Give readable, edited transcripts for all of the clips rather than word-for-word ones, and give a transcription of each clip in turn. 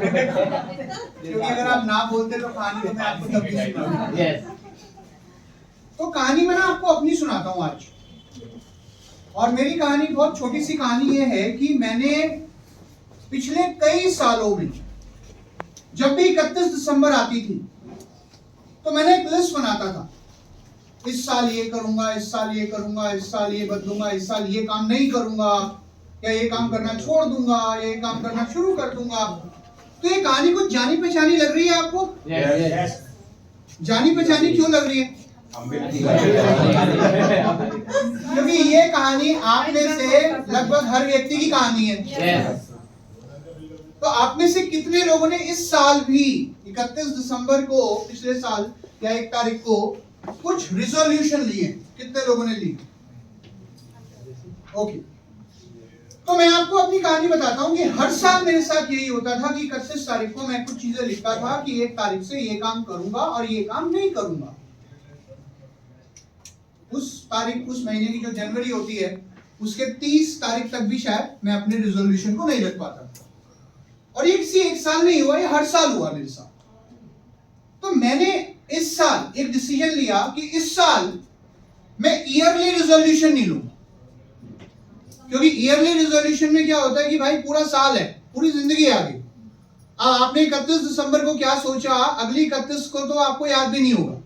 क्योंकि अगर आप ना बोलते तो कहानी तो मैं आपको तब भी सुनाऊंगा। तो कहानी मैं ना आपको अपनी सुनाता हूँ आज। और मेरी कहानी बहुत छोटी सी कहानी ये है कि मैंने पिछले कई सालों में जब भी 31 दिसंबर आती थी तो मैंने एक लिस्ट बनाता था। इस साल ये करूंगा, इस साल ये करूंगा, इस साल ये बदलूंगा, इस साल ये काम नहीं करूंगा, या ये काम करना छोड़ दूंगा, ये काम करना शुरू कर दूंगा। तो ये कहानी कुछ जानी पहचानी लग रही है आपको? yes. जानी पहचानी क्यों लग रही है? क्योंकि ये कहानी आप में से लगभग हर व्यक्ति की कहानी है। yes. तो आप में से कितने लोगों ने इस साल भी 31 दिसंबर को, पिछले साल या 1 तारीख को कुछ रिजोल्यूशन लिए? कितने लोगों ने ली? ओके। तो मैं आपको अपनी कहानी बताता हूं कि हर साल मेरे साथ यही होता था कि 31 तारीख को मैं कुछ चीजें लिखता था कि 1 तारीख से ये काम करूंगा और ये काम नहीं करूंगा। उस तारीख, उस महीने की जो जनवरी होती है, उसके 30 तारीख तक भी शायद मैं अपने रिजोल्यूशन को नहीं रख पाता। और ये किसी एक साल नहीं हुआ, ये हर साल हुआ मेरे साथ। तो मैंने इस साल एक डिसीजन लिया कि इस साल मैं ईयरली रिजोल्यूशन नहीं लूंगा। क्योंकि ईयरली रिजोल्यूशन में क्या होता है कि भाई पूरा साल है, पूरी जिंदगी है आगे। आपने 31 दिसंबर को क्या सोचा, अगली 31 को तो आपको याद भी नहीं होगा।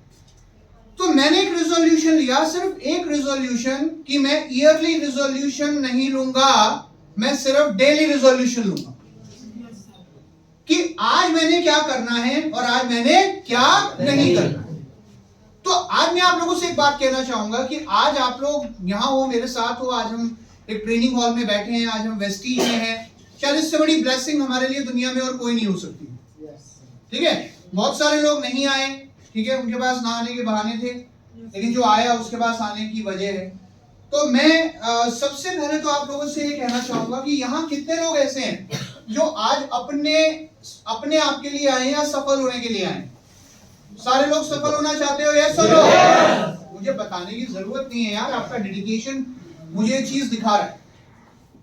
तो मैंने एक रिजोल्यूशन लिया, सिर्फ एक रिजोल्यूशन, कि मैं ईयरली रिजोल्यूशन नहीं लूंगा, मैं सिर्फ डेली रिजोल्यूशन लूंगा कि आज मैंने क्या करना है और आज मैंने क्या नहीं करना। तो आज मैं आप लोगों से एक बात कहना चाहूंगा कि आज आप लोग यहाँ हो, मेरे साथ हो, आज हम एक ट्रेनिंग हॉल में बैठे हैं, आज हम वेस्टीज में हैं। शायद इससे बड़ी ब्लेसिंग हमारे लिए दुनिया में और कोई नहीं हो सकती। ठीक है, बहुत सारे लोग नहीं आए, ठीक है, उनके पास ना आने के बहाने थे, लेकिन जो आया उसके पास आने की वजह है। तो मैं सबसे पहले तो आप लोगों से ये कहना चाहूंगा कि यहाँ कितने लोग ऐसे हैं जो आज अपने आप के लिए आए या सफल होने के लिए आए? सारे लोग सफल होना चाहते हो? यस और नो? मुझे बताने की जरूरत नहीं है यार, आपका डेडिकेशन मुझे ये चीज दिखा रहा है।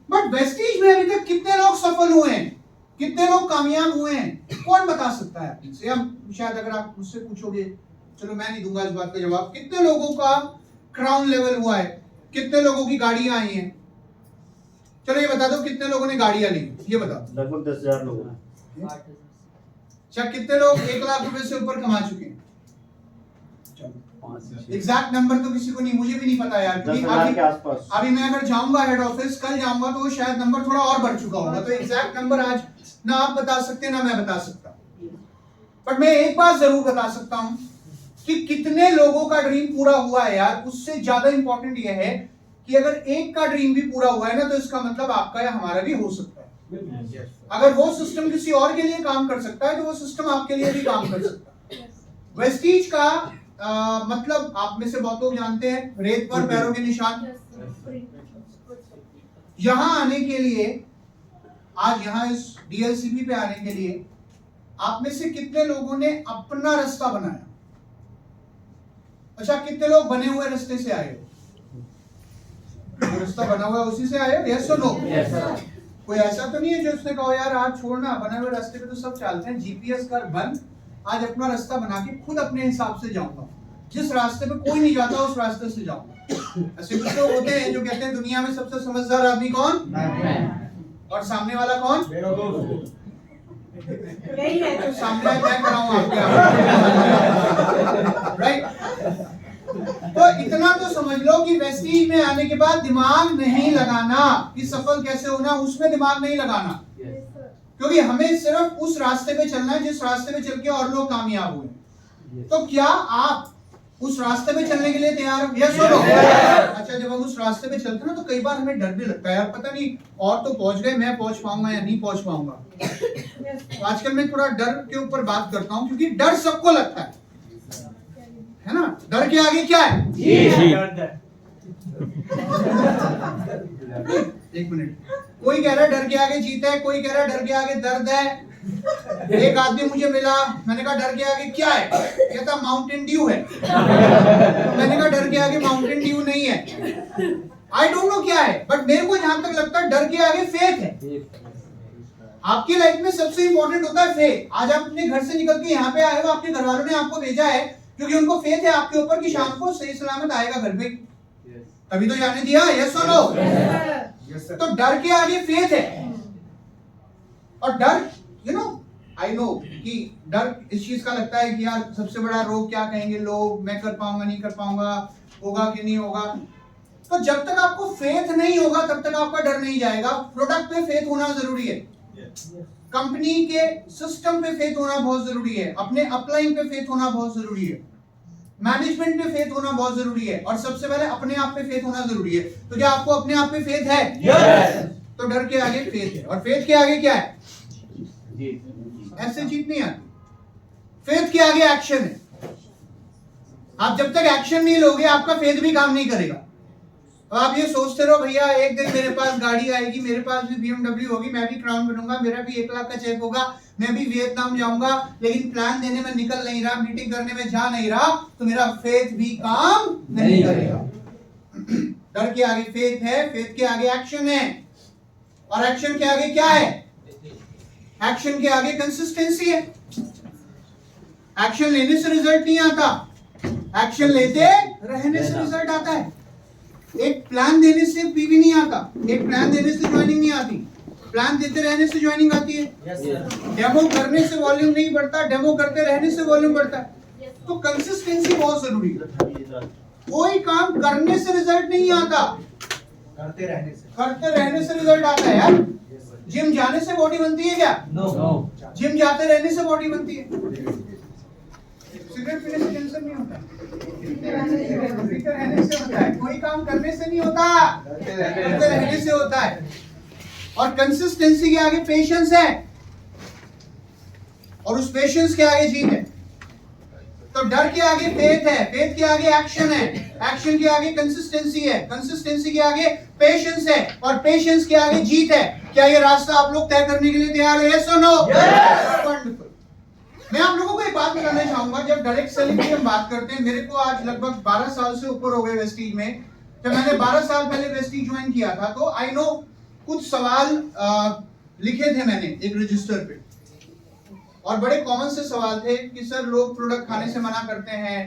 बट वेस्टीज में अभी तक कितने लोग सफल हुए हैं, कितने लोग कामयाब हुए हैं? कौन बता सकता है अपने से? शायद अगर आप मुझसे पूछोगे, चलो मैं नहीं दूंगा इस बात का जवाब। कितने लोगों का क्राउन लेवल हुआ है? कितने लोगों की गाड़ियां आई हैं? चलो ये बता दो, कितने लोगों ने गाड़ियां ली? ये बताओ। लगभग 10,000 लोग। अच्छा, कितने लोग 1 लाख रुपए से ऊपर कमा चुके हैं? एग्जैक्ट नंबर तो किसी को नहीं, मुझे भी नहीं पता यार। 10,000 के आसपास। अभी मैं अगर जाऊंगा हेड ऑफिस, कल जाऊंगा, तो शायद नंबर थोड़ा और बढ़ चुका होगा। तो एग्जैक्ट नंबर आज ना आप बता सकते ना मैं बता सकता। बट मैं एक बात जरूर बता सकता हूं कि कितने लोगों का ड्रीम पूरा हुआ है यार। उससे ज्यादा इंपॉर्टेंट यह है कि अगर एक का ड्रीम भी पूरा हुआ है ना, तो इसका मतलब आपका या हमारा भी हो सकता है। अगर वो सिस्टम किसी और के लिए काम कर सकता है, तो वो सिस्टम आपके लिए भी काम कर सकता है। वेस्टीज का मतलब आप में से बहुत लोग जानते हैं, रेत पर पैरों के निशान। यहां आने के लिए, आज यहां इस डीएलसीपी पे आने के लिए, आप में से कितने लोगों ने अपना रास्ता बनाया? अच्छा, कितने लोग बने हुए रास्ते से आए? रास्ता बना हुआ उसी से आए? यस और नो? कोई ऐसा तो नहीं है जो उसने कहा यार आज छोड़ना, बने हुए रास्ते पे तो सब चलते हैं, जीपीएस कर बंद, आज अपना रास्ता बना के खुद अपने हिसाब से जाऊंगा, जिस रास्ते पे कोई नहीं जाता उस रास्ते से जाऊंगा। ऐसे कुछ लोग होते हैं जो कहते हैं दुनिया में सबसे समझदार आदमी कौन? और सामने वाला कौन? यही है तो सामने मैं कराऊं आपके। राइट? तो इतना तो समझ लो कि वेस्टीज में आने के बाद दिमाग नहीं लगाना कि सफल कैसे होना, उसमें दिमाग नहीं लगाना। क्योंकि हमें सिर्फ उस रास्ते पे चलना है जिस रास्ते पे चल के और लोग कामयाब हुए। तो क्या आप उस रास्ते पे चलने के लिए तैयार हो? यस और नो? अच्छा, जब हम उस रास्ते पे चलते हैं ना, तो कई बार हमें डर भी लगता है यार, पता नहीं और तो पहुंच गए, मैं पहुंच पाऊंगा या नहीं पहुंच पाऊंगा। तो आजकल मैं थोड़ा डर के ऊपर बात करता हूं, क्योंकि डर सबको लगता है ना? डर के आगे क्या है? एक मिनट, कोई कह रहा है डर के आगे जीत है, कोई कह रहा है डर के आगे दर्द है। एक आदमी मुझे मिला, मैंने कहा डर के आगे क्या है? कहता माउंटेन ड्यू है। मैंने कहा डर के आगे माउंटेन ड्यू नहीं है। आई डोंट नो क्या है, बट मेरे को जहां तक लगता है डर के आगे फेथ है। आपकी लाइफ में सबसे इंपॉर्टेंट होता है फेथ। आज आप अपने घर से निकल के यहाँ पे आए हो, आपके घर वालों ने आपको भेजा है क्योंकि उनको फेथ है आपके ऊपर कि शाम को सही सलामत आएगा घर पे, तभी तो जाने दिया। यस और नो? तो डर के आगे फेथ है। और डर, यू नो, आई नो कि डर इस चीज का लगता है कि यार सबसे बड़ा रोग क्या कहेंगे लोग, मैं कर पाऊंगा नहीं कर पाऊंगा, होगा कि नहीं होगा। तो जब तक आपको फेथ नहीं होगा तब तक आपका डर नहीं जाएगा। प्रोडक्ट पे फेथ होना जरूरी है, कंपनी के सिस्टम पे फेथ होना बहुत जरूरी है, अपने अपलाइन पे फेथ होना बहुत जरूरी है, मैनेजमेंट पे फेथ होना बहुत जरूरी है, और सबसे पहले अपने आप पे फेथ होना जरूरी है। तो क्या आपको अपने आप पे फेथ है? Yes. तो डर के आगे फेथ है। और फेथ के आगे क्या है? ऐसे जीत नहीं आती। फेथ के आगे एक्शन है। आप जब तक एक्शन नहीं लोगे आपका फेथ भी काम नहीं करेगा। अब आप ये सोचते रहो भैया एक दिन मेरे पास गाड़ी आएगी, मेरे पास भी BMW होगी, मैं भी क्राउन बनूंगा, मेरा भी 1 लाख का चेक होगा, मैं भी वियतनाम जाऊंगा, लेकिन प्लान देने में निकल नहीं रहा, मीटिंग करने में जा नहीं रहा, तो मेरा फेथ भी काम नहीं करेगा। डर के आगे फेथ है, फेथ के आगे एक्शन है, और एक्शन के आगे क्या है? एक्शन के आगे कंसिस्टेंसी है। एक्शन लेने से रिजल्ट नहीं आता, एक्शन लेते रहने से रिजल्ट आता है। एक प्लान देने से भी नहीं आता, एक प्लान देने से ज्वाइनिंग नहीं आती, प्लान देते रहने से ज्वाइनिंग आती है। डेमो करने से वॉल्यूम नहीं बढ़ता, डेमो करते रहने से वॉल्यूम बढ़ता है। तो कंसिस्टेंसी बहुत जरूरी है। कोई काम करने से रिजल्ट नहीं आता, करते रहने से रिजल्ट आता है। यार जिम जाने से बॉडी बनती है क्या? No. जिम जाते रहने से बॉडी बनती है। सिगरेट पीने से कैंसर नहीं होता, पीते रहने से होता है। कोई काम करने से नहीं होता, करते रहने से होता है। और कंसिस्टेंसी के आगे पेशेंस है, और उस पेशेंस के आगे जीत है। तो डर के आगे फेथ है, फेथ के आगे एक्शन है, एक्शन के आगे कंसिस्टेंसी है, कंसिस्टेंसी के आगे पेशेंस है, और पेशेंस के आगे जीत है। क्या ये रास्ता आप लोग तय करने के लिए तैयार हो? यस और नो? वंडरफुल। मैं आप लोगों को एक बात बताना चाहूंगा। जब डायरेक्ट सेलिंग की हम बात करते हैं, मेरे को आज लगभग 12 साल से ऊपर हो गए वेस्टीज में। जब मैंने 12 साल पहले वेस्टीज ज्वाइन किया था, तो आई नो कुछ सवाल लिखे थे मैंने एक रजिस्टर पे, और बड़े कॉमन से सवाल थे कि सर लोग प्रोडक्ट खाने से मना करते हैं,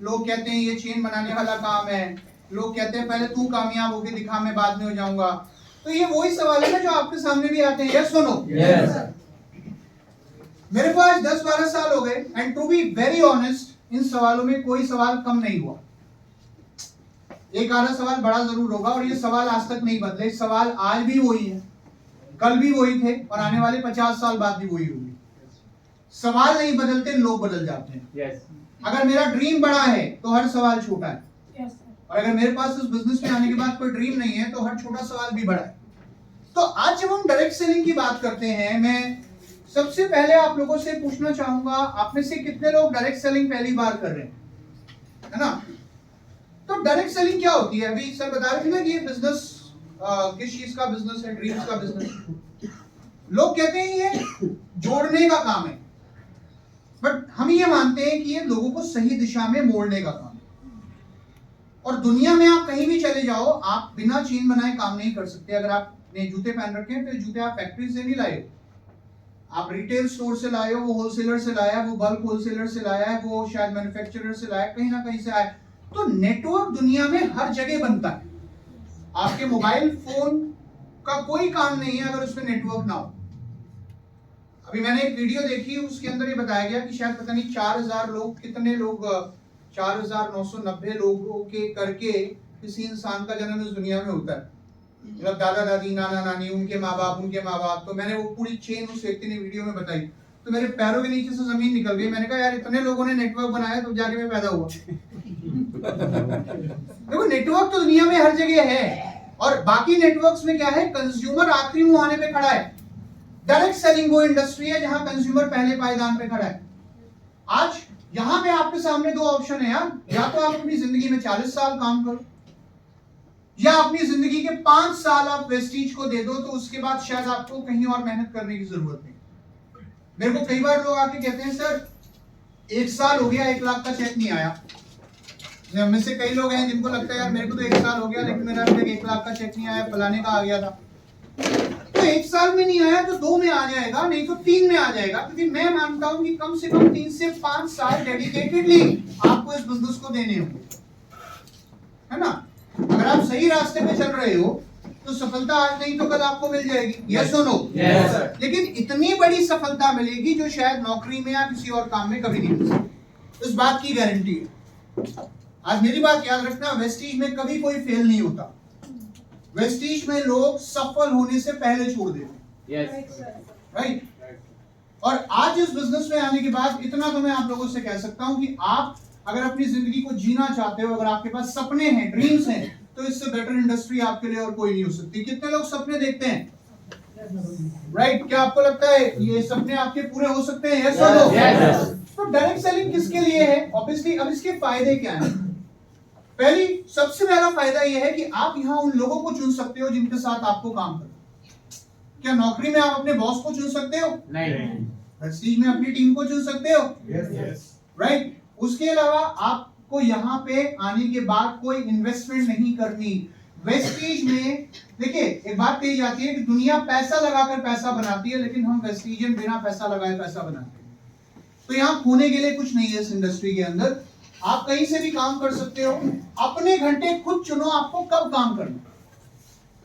लोग कहते हैं ये चेन बनाने वाला काम है, लोग कहते हैं पहले तू कामयाब होके दिखा, मैं बाद में हो जाऊंगा। तो ये वही सवाल है ना जो आपके सामने भी आते हैं। यस सुनो, मेरे को आज 10-12 साल हो गए, and to be very honest इन सवालों में कोई सवाल कम नहीं हुआ। एक आधा सवाल बड़ा जरूर होगा, और ये सवाल आज तक नहीं बदले। सवाल आज भी वही है, कल भी वही थे, और आने वाले 50 साल बाद भी वही होंगे। सवाल नहीं बदलते, लोग बदल जाते हैं। अगर मेरा ड्रीम बड़ा है तो हर सवाल छोटा है, और अगर मेरे पास इस बिजनेस में आने के बाद कोई ड्रीम नहीं है तो हर छोटा सवाल भी बड़ा है। तो आज जब हम डायरेक्ट सेलिंग की बात करते हैं, मैं सबसे पहले आप लोगों से पूछना चाहूंगा, आप में से कितने लोग डायरेक्ट सेलिंग पहली बार कर रहे हैं, है ना? तो डायरेक्ट सेलिंग क्या होती है? अभी सर बता रहे थे ना कि ये बिजनेस किस चीज का बिजनेस है, ड्रीम्स का बिजनेस। लोग कहते हैं ये जोड़ने का काम है, बट हम ये मानते हैं कि ये लोगों को सही दिशा में मोड़ने का काम है। और दुनिया में आप कहीं भी चले जाओ, आप बिना चेन बनाए काम नहीं कर सकते। अगर आपने जूते पहन रखे हैं तो ये जूते आप फैक्ट्री से नहीं लाए, आप रिटेल स्टोर से लाए हो, वो होलसेलर से लाया, वो बल्क होलसेलर से लाया है, वो शायद मैन्युफैक्चरर से लाया, कहीं ना कहीं से आया। तो नेटवर्क दुनिया में हर जगह बनता है। आपके मोबाइल फोन का कोई काम नहीं है अगर उसमें नेटवर्क ना हो। अभी मैंने एक वीडियो देखी, उसके अंदर ये बताया गया कि शायद पता नहीं 4000 लोग, कितने लोग, 4990 लोगों के करके किसी इंसान का जन्म इस दुनिया में होता है। मतलब दादा दादी, नाना नानी, उनके माँ बाप। तो मैंने वो पूरी चेन उस व्यक्ति ने वीडियो में बताई, तो मेरे पैरों के नीचे से जमीन निकल गई। मैंने कहा यार इतने लोगों ने नेटवर्क बनाया तो जाके मैं पैदा हुआ। देखो नेटवर्क तो दुनिया में हर जगह है, और बाकी नेटवर्क्स में क्या है, कंज्यूमर आखिरी मुहाने पे खड़ा है। डायरेक्ट सेलिंग वो इंडस्ट्री है जहां कंज्यूमर पहले पायदान पे खड़ा है। आज यहां पे आपके सामने दो ऑप्शन है यार, या तो आप अपनी जिंदगी में 40 साल काम करो, या अपनी जिंदगी के 5 साल आप वेस्टीज को दे दो, तो उसके बाद शायद आपको कहीं और मेहनत करने की जरूरत नहीं। मेरे को कई बार लोग आके कहते हैं सर 1 साल हो गया 1 लाख का चेक नहीं आया। में से कई लोग हैं जिनको लगता है यार मेरे को तो 1 साल हो गया लेकिन मेरा अभी तक 1 लाख का चेक नहीं आया, फलाने का आ गया था। तो 1 साल में नहीं आया तो 2 में आ जाएगा, नहीं तो 3 में आ जाएगा, क्योंकि मैं मानता हूं कि कम से कम 3 से 5 साल डेडिकेटेडली आपको इस बिजनेस को देने होंगे, है ना। अगर आप सही रास्ते पे चल रहे हो तो सफलता आज नहीं तो कल आपको मिल जाएगी, यस और नो। लेकिन इतनी बड़ी सफलता मिलेगी जो शायद नौकरी में या किसी और काम में कभी नहीं मिल सकती, इस बात की गारंटी है। आज मेरी बात याद रखना, वेस्टीज में कभी कोई फेल नहीं होता, वेस्टीज में लोग सफल होने से पहले छोड़ देते हैं, राइट। और आज इस बिजनेस में आने के बाद इतना तो मैं आप लोगों से कह सकता हूं कि आप अगर अपनी जिंदगी को जीना चाहते हो, अगर आपके पास सपने हैं, ड्रीम्स हैं, तो इससे बेटर इंडस्ट्री आपके लिए और कोई नहीं हो सकती। कितने लोग सपने देखते हैं, राइट? क्या आपको लगता है ये सपने आपके पूरे हो सकते हैं, यस और नो? तो डायरेक्ट सेलिंग किसके लिए है? ऑब्वियसली अब इसके फायदे क्या हैं? पहली सबसे पहला फायदा यह है कि आप यहाँ उन लोगों को चुन सकते हो जिनके साथ आपको काम करना। क्या नौकरी में आप अपने बॉस को चुन सकते हो? नहीं। प्रेस्टीज में अपनी टीम को चुन सकते हो? राइट। उसके अलावा आपको यहाँ पे आने के बाद कोई इन्वेस्टमेंट नहीं करनी। वेस्टीज में देखिए एक बात कही जाती है कि दुनिया पैसा लगाकर पैसा बनाती है, लेकिन हम वेस्टीजियन बिना पैसा लगाए पैसा बनाते हैं। तो यहाँ खोने के लिए कुछ नहीं है इस इंडस्ट्री के अंदर। आप कहीं से भी काम कर सकते हो, अपने घंटे खुद चुनो आपको कब काम करना।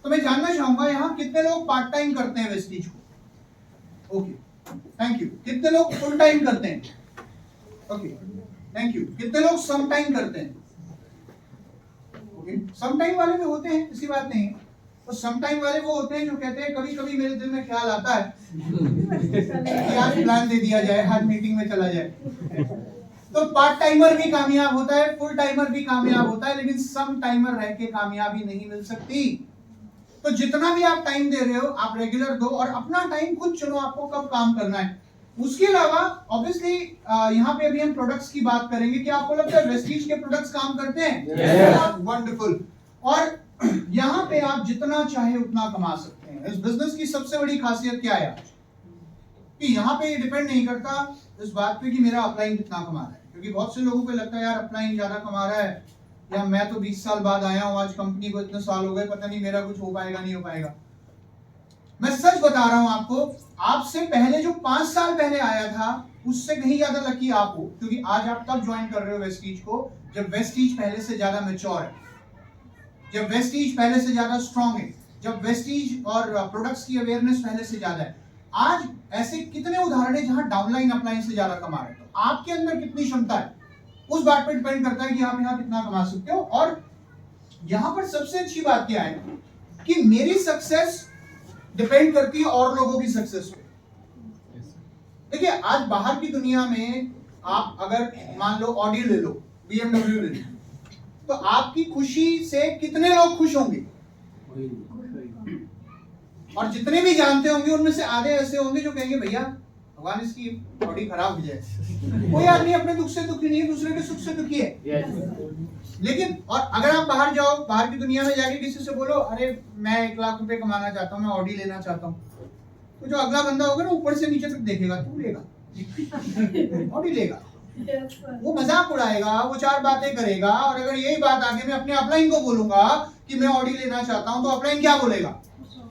तो मैं जानना चाहूंगा यहाँ कितने लोग पार्ट टाइम करते हैं वेस्टीज को? Okay, thank you. कितने लोग फुल टाइम करते हैं? Okay, thank you. कितने लोग सम टाइम करते हैं? ओके, सम टाइम वाले भी होते हैं, ऐसी बात नहीं है। तो सम टाइम वाले वो होते हैं जो कहते हैं कभी कभी मेरे दिल में ख्याल आता है कि आज प्लान दे दिया जाए, आज मीटिंग में चला जाए। तो पार्ट टाइमर भी कामयाब होता है, फुल टाइमर भी कामयाब होता है, लेकिन सम टाइमर रह के कामयाबी नहीं मिल सकती। तो जितना भी आप टाइम दे रहे हो आप रेगुलर दो और अपना टाइम खुद चुनो आपको कब काम करना है। उसके अलावा ऑब्वियसली यहाँ पे अभी हम प्रोडक्ट्स की बात करेंगे। क्या आपको लगता है वेस्टीज के प्रोडक्ट्स काम करते हैं? वंडरफुल। और यहाँ पे आप जितना चाहे उतना कमा सकते हैं। इस बिजनेस की सबसे बड़ी खासियत क्या है कि यहाँ पे डिपेंड नहीं करता इस बात पे कि मेरा अपलाइन कितना कमा रहा है, क्योंकि बहुत से लोगों को लगता है यार अपलाइन ज्यादा कमा रहा है, या मैं तो 20 साल बाद आया हूँ, आज कंपनी को इतने साल हो गए, पता नहीं मेरा कुछ हो पाएगा नहीं हो पाएगा। मैं सच बता रहा हूं आपको, आपसे पहले जो 5 साल पहले आया था उससे कहीं ज्यादा लकी आप हो, क्योंकि आज आप तब ज्वाइन कर रहे हो वेस्टीज को जब वेस्टीज पहले से ज्यादा मैच्योर है, जब वेस्टीज पहले से ज्यादा स्ट्रांग है, जब वेस्टीज और प्रोडक्ट्स की अवेयरनेस पहले से ज्यादा है। आज ऐसे कितने उदाहरण है जहां डाउनलाइन अपलाइन से ज्यादा कमा रहे हो। तो आपके अंदर कितनी क्षमता है उस बात पर डिपेंड करता है कि आप यहाँ कितना कमा सकते हो। और यहाँ पर सबसे अच्छी बात क्या है कि मेरी सक्सेस डिपेंड करती है और लोगों की सक्सेस पे। देखिए आज बाहर की दुनिया में आप अगर मान लो ऑडी ले लो, BMW ले लो, तो आपकी खुशी से कितने लोग खुश होंगे? और जितने भी जानते होंगे उनमें से आधे ऐसे होंगे जो कहेंगे भैया भगवान इसकी बॉडी खराब हो जाए। कोई आदमी अपने दुख से दुखी नहीं है, दूसरे के सुख से दुखी है। लेकिन और अगर आप बाहर जाओ, बाहर की दुनिया में जाके किसी से बोलो अरे मैं 1 लाख रुपए कमाना चाहता हूँ, मैं ऑडी लेना चाहता हूँ, तो जो अगला बंदा होगा ना ऊपर से नीचे तक देखेगा, तू लेगा ऑडी लेगा, वो मजाक उड़ाएगा, वो 4 बातें करेगा। और अगर यही बात आगे मैं अपने अपलाइन को बोलूंगा कि मैं ऑडी लेना चाहता हूँ, तो अपलाइन क्या बोलेगा?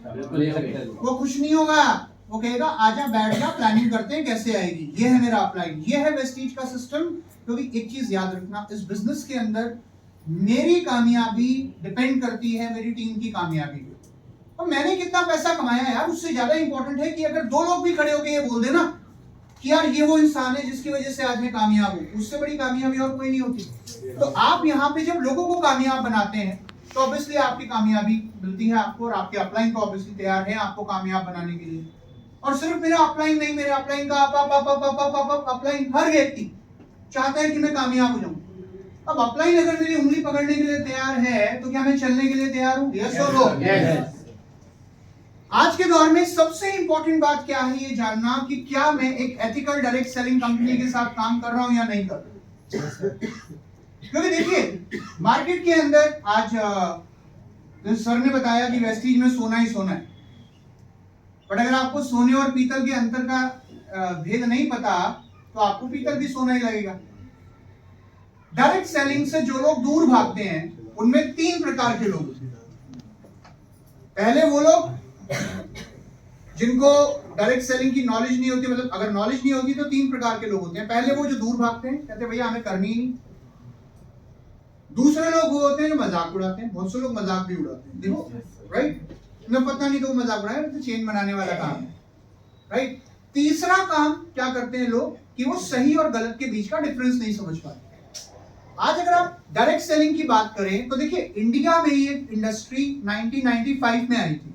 वो खुश नहीं होगा, वो कहेगा आजा बैठ जा, प्लानिंग करते हैं कैसे आएगी। ये है मेरा अपलाइन, ये है वेस्टीज का सिस्टम। क्योंकि एक चीज याद रखना, इस बिजनेस के अंदर मेरी कामयाबी डिपेंड करती है मेरी टीम की कामयाबी पे। और मैंने कितना पैसा कमाया यार, उससे ज्यादा इंपॉर्टेंट है कि अगर 2 लोग भी खड़े होकर ये बोल देना कि यार ये वो इंसान है जिसकी वजह से आज मैं कामयाब हूँ, उससे बड़ी कामयाबी और कोई नहीं होती। तो आप यहाँ पे जब लोगों को कामयाब बनाते हैं तो ऑब्वियसली आपकी कामयाबी मिलती है आपको, और आपके अपलाइन को ऑब्वियसली तैयार है आपको कामयाब बनाने के लिए। और सिर्फ मेरा अपलाइन नहीं, मेरे अपलाइन का अपलाइन हर व्यक्ति चाहता है कि मैं कामयाब हो जाऊं। अब अपलाइन अगर मेरी उंगली पकड़ने के लिए तैयार है तो क्या मैं चलने के लिए तैयार हूं? यस और नो? आज के दौर में सबसे इंपॉर्टेंट बात क्या है ये जानना कि क्या मैं एक एथिकल डायरेक्ट सेलिंग कंपनी के साथ काम कर रहा हूं या नहीं कर रहा। क्योंकि देखिए मार्केट के अंदर आज सर ने बताया कि वेस्टीज में सोना ही सोना है, बट अगर आपको सोने और पीतल के अंतर का भेद नहीं पता तो आपको पीतल भी सोना ही लगेगा। डायरेक्ट सेलिंग से जो लोग दूर भागते हैं उनमें 3 प्रकार के लोग। पहले वो लोग जिनको डायरेक्ट सेलिंग की नॉलेज नहीं होती, मतलब अगर नॉलेज नहीं होती तो तीन प्रकार के लोग होते हैं। पहले वो जो दूर भागते हैं, कहते हैं भैया हमें करनी ही नहीं। दूसरे लोग वो होते हैं जो मजाक उड़ाते हैं, बहुत से लोग मजाक भी उड़ाते हैं, देखो राइट, तुम्हें पता नहीं तो वो मजाक उड़ाए, तो चेन बनाने वाला काम है राइट। तीसरा काम क्या करते हैं लोग कि वो सही और गलत के बीच का डिफरेंस नहीं समझ पाते। आज अगर आप डायरेक्ट सेलिंग की बात करें तो देखिए इंडिया में ये इंडस्ट्री 1995 में आई थी,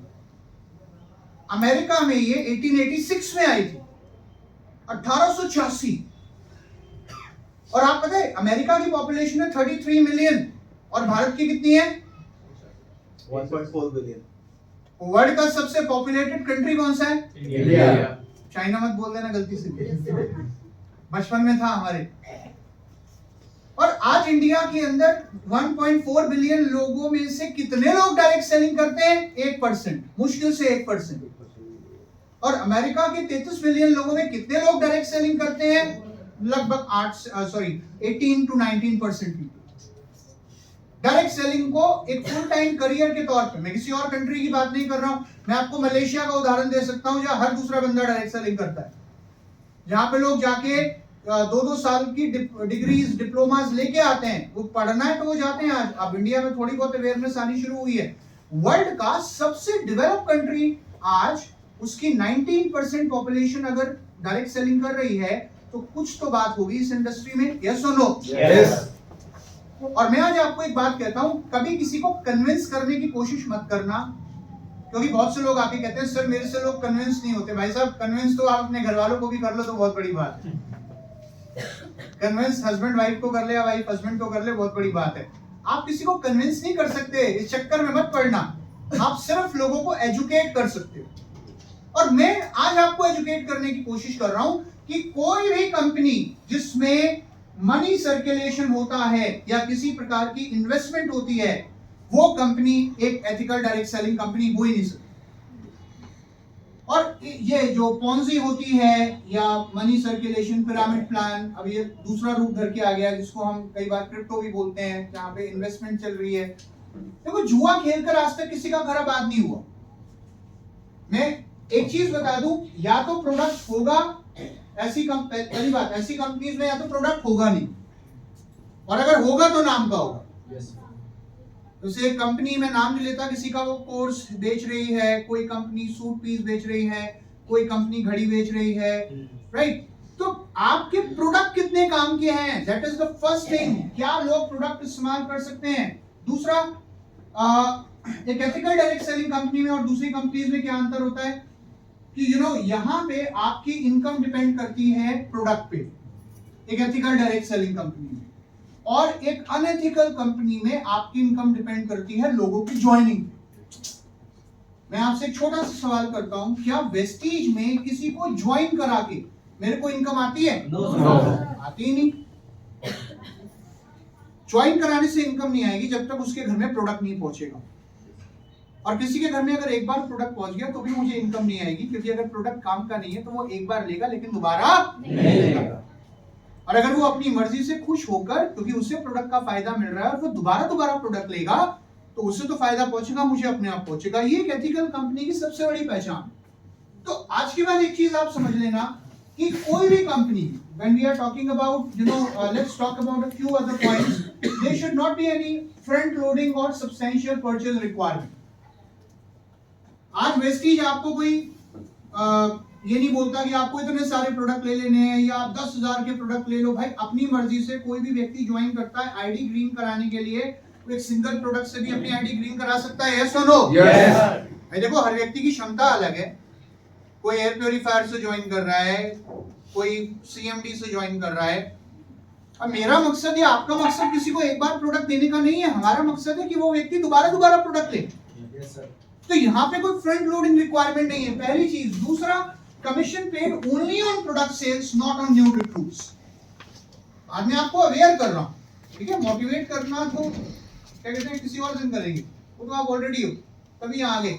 अमेरिका में ये 1886 में आई थी, 1886। और आप पता है अमेरिका की पॉपुलेशन है 33 मिलियन और भारत की कितनी है? 1.4 बिलियन। वर्ल्ड का सबसे पॉपुलेटेड कंट्री कौन सा है? इंडिया। चाइना मत बोल देना गलती से, बचपन में था हमारे। और आज इंडिया के अंदर 1.4 बिलियन लोगों में से कितने लोग डायरेक्ट सेलिंग करते हैं? 1%, मुश्किल से 1%। और अमेरिका के 33 मिलियन लोगों में कितने लोग डायरेक्ट सेलिंग करते हैं? लगभग 18 to 19%। डायरेक्ट सेलिंग को एक फुल टाइम करियर के तौर पे, मैं किसी और कंट्री की बात नहीं कर रहा हूं, मैं आपको मलेशिया का उदाहरण दे सकता हूं जहां हर दूसरा बंदा डायरेक्ट सेलिंग करता है, जहां पे लोग जाके 2-2 साल की डिग्रीज डिप्लोमास लेके आते हैं, वो पढ़ना है तो वो जाते हैं। आज अब इंडिया में थोड़ी बहुत अवेयरनेस आनी शुरू हुई है। वर्ल्ड का सबसे डेवलप कंट्री आज उसकी 19% पॉपुलेशन अगर डायरेक्ट सेलिंग कर रही है तो कुछ तो बात होगी इस इंडस्ट्री में, यस और नो? यस। और मैं आज आपको एक बात कहता हूं, कभी किसी को कन्विंस करने की कोशिश मत करना, क्योंकि बहुत से लोग आके कहते हैं सर मेरे से लोग कन्विंस नहीं होते। भाई साहब कन्विंस तो आप अपने घर वालों को भी कर लो तो बहुत बड़ी बात है। कन्विंस हस्बैंड वाइफ को कर ले या वाइफ हस्बैंड को कर ले, बहुत बड़ी बात है। आप किसी को कन्विंस नहीं कर सकते, इस चक्कर में मत पड़ना। आप सिर्फ लोगों को एजुकेट कर सकते हो। और मैं आज आपको एजुकेट करने की कोशिश कर रहा हूं कि कोई भी कंपनी जिसमें मनी सर्कुलेशन होता है या किसी प्रकार की इन्वेस्टमेंट होती है, वो कंपनी एक एथिकल डायरेक्ट सेलिंग कंपनी हो ही नहीं सकती। और ये जो पॉन्जी होती है या मनी सर्कुलेशन पिरामिड प्लान, अब ये दूसरा रूप धर के आ गया जिसको हम कई बार क्रिप्टो भी बोलते हैं, जहां पे इन्वेस्टमेंट चल रही है। देखो जुआ खेलकर आज तक किसी का घर आबाद नहीं हुआ। मैं एक चीज बता दूं, या तो प्रोडक्ट होगा, ऐसी पहली बात, ऐसी कंपनीज में या तो प्रोडक्ट होगा नहीं, और अगर होगा तो नाम का होगा। जैसे कंपनी में नाम नहीं लेता किसी का, वो कोर्स बेच रही है, कोई कंपनी सूट पीस बेच रही है, कोई कंपनी घड़ी बेच रही है, राइट? तो आपके प्रोडक्ट कितने काम के हैं, that is the first thing. क्या लोग प्रोडक्ट इस्तेमाल कर सकते हैं? दूसरा, एक एथिकल डायरेक्ट सेलिंग कंपनी में और दूसरी कंपनीज में क्या अंतर होता है कि यहां पे आपकी इनकम डिपेंड करती है प्रोडक्ट पे, एक एथिकल डायरेक्ट सेलिंग कंपनी में, और एक अनएथिकल कंपनी में आपकी इनकम डिपेंड करती है लोगों की ज्वाइनिंग। मैं आपसे एक छोटा सा सवाल करता हूं, क्या वेस्टीज में किसी को ज्वाइन करा के मेरे को इनकम आती है? No. आती ही नहीं। ज्वाइन कराने से इनकम नहीं आएगी जब तक उसके घर में प्रोडक्ट नहीं पहुंचेगा। और किसी के घर में अगर एक बार प्रोडक्ट पहुंच गया तो भी मुझे इनकम नहीं आएगी, क्योंकि अगर प्रोडक्ट काम का नहीं है तो वो एक बार लेगा लेकिन दोबारा नहीं लेगा। और अगर वो अपनी मर्जी से खुश होकर, क्योंकि उसे प्रोडक्ट का फायदा मिल रहा है, और वो दोबारा प्रोडक्ट लेगा तो उससे तो फायदा पहुंचेगा, मुझे अपने आप पहुंचेगा। ये एक एथिकल कंपनी की सबसे बड़ी पहचान। तो आज के बाद एक चीज आप समझ लेना कि कोई भी company, when we are talking about, let's talk about a few other points, there should not be any front loading or substantial purchase requirement. आज वेस्टीज आपको कोई ये नहीं बोलता कि आपको इतने सारे प्रोडक्ट ले लेने हैं या आप 10,000 के प्रोडक्ट ले लो। भाई अपनी मर्जी से कोई भी व्यक्ति ज्वाइन करता है आईडी ग्रीन कराने के लिए, तो एक सिंगल प्रोडक्ट से भी अपनी आईडी ग्रीन करा सकता है, यस और नो? यस। भाई देखो हर व्यक्ति की क्षमता अलग है। कोई एयर प्योरीफायर से ज्वाइन कर रहा है, कोई सीएमडी से ज्वाइन कर रहा है। अब मेरा मकसद या आपका मकसद किसी को एक बार प्रोडक्ट देने का नहीं है, हमारा मकसद है कि वो व्यक्ति दोबारा प्रोडक्ट ले। Yes sir. तो यहाँ पे कोई फ्रंट लोडिंग रिक्वायरमेंट नहीं है, पहली चीज। दूसरा, commission paid only on product sales, not on new recruits. आज मैं आपको अवेयर कर रहा हूँ, ठीक है? मोटिवेट करना तो क्या कहते हैं किसी और दिन करेंगे, वो तो आप ऑलरेडी हो, तभी यहाँ आगे।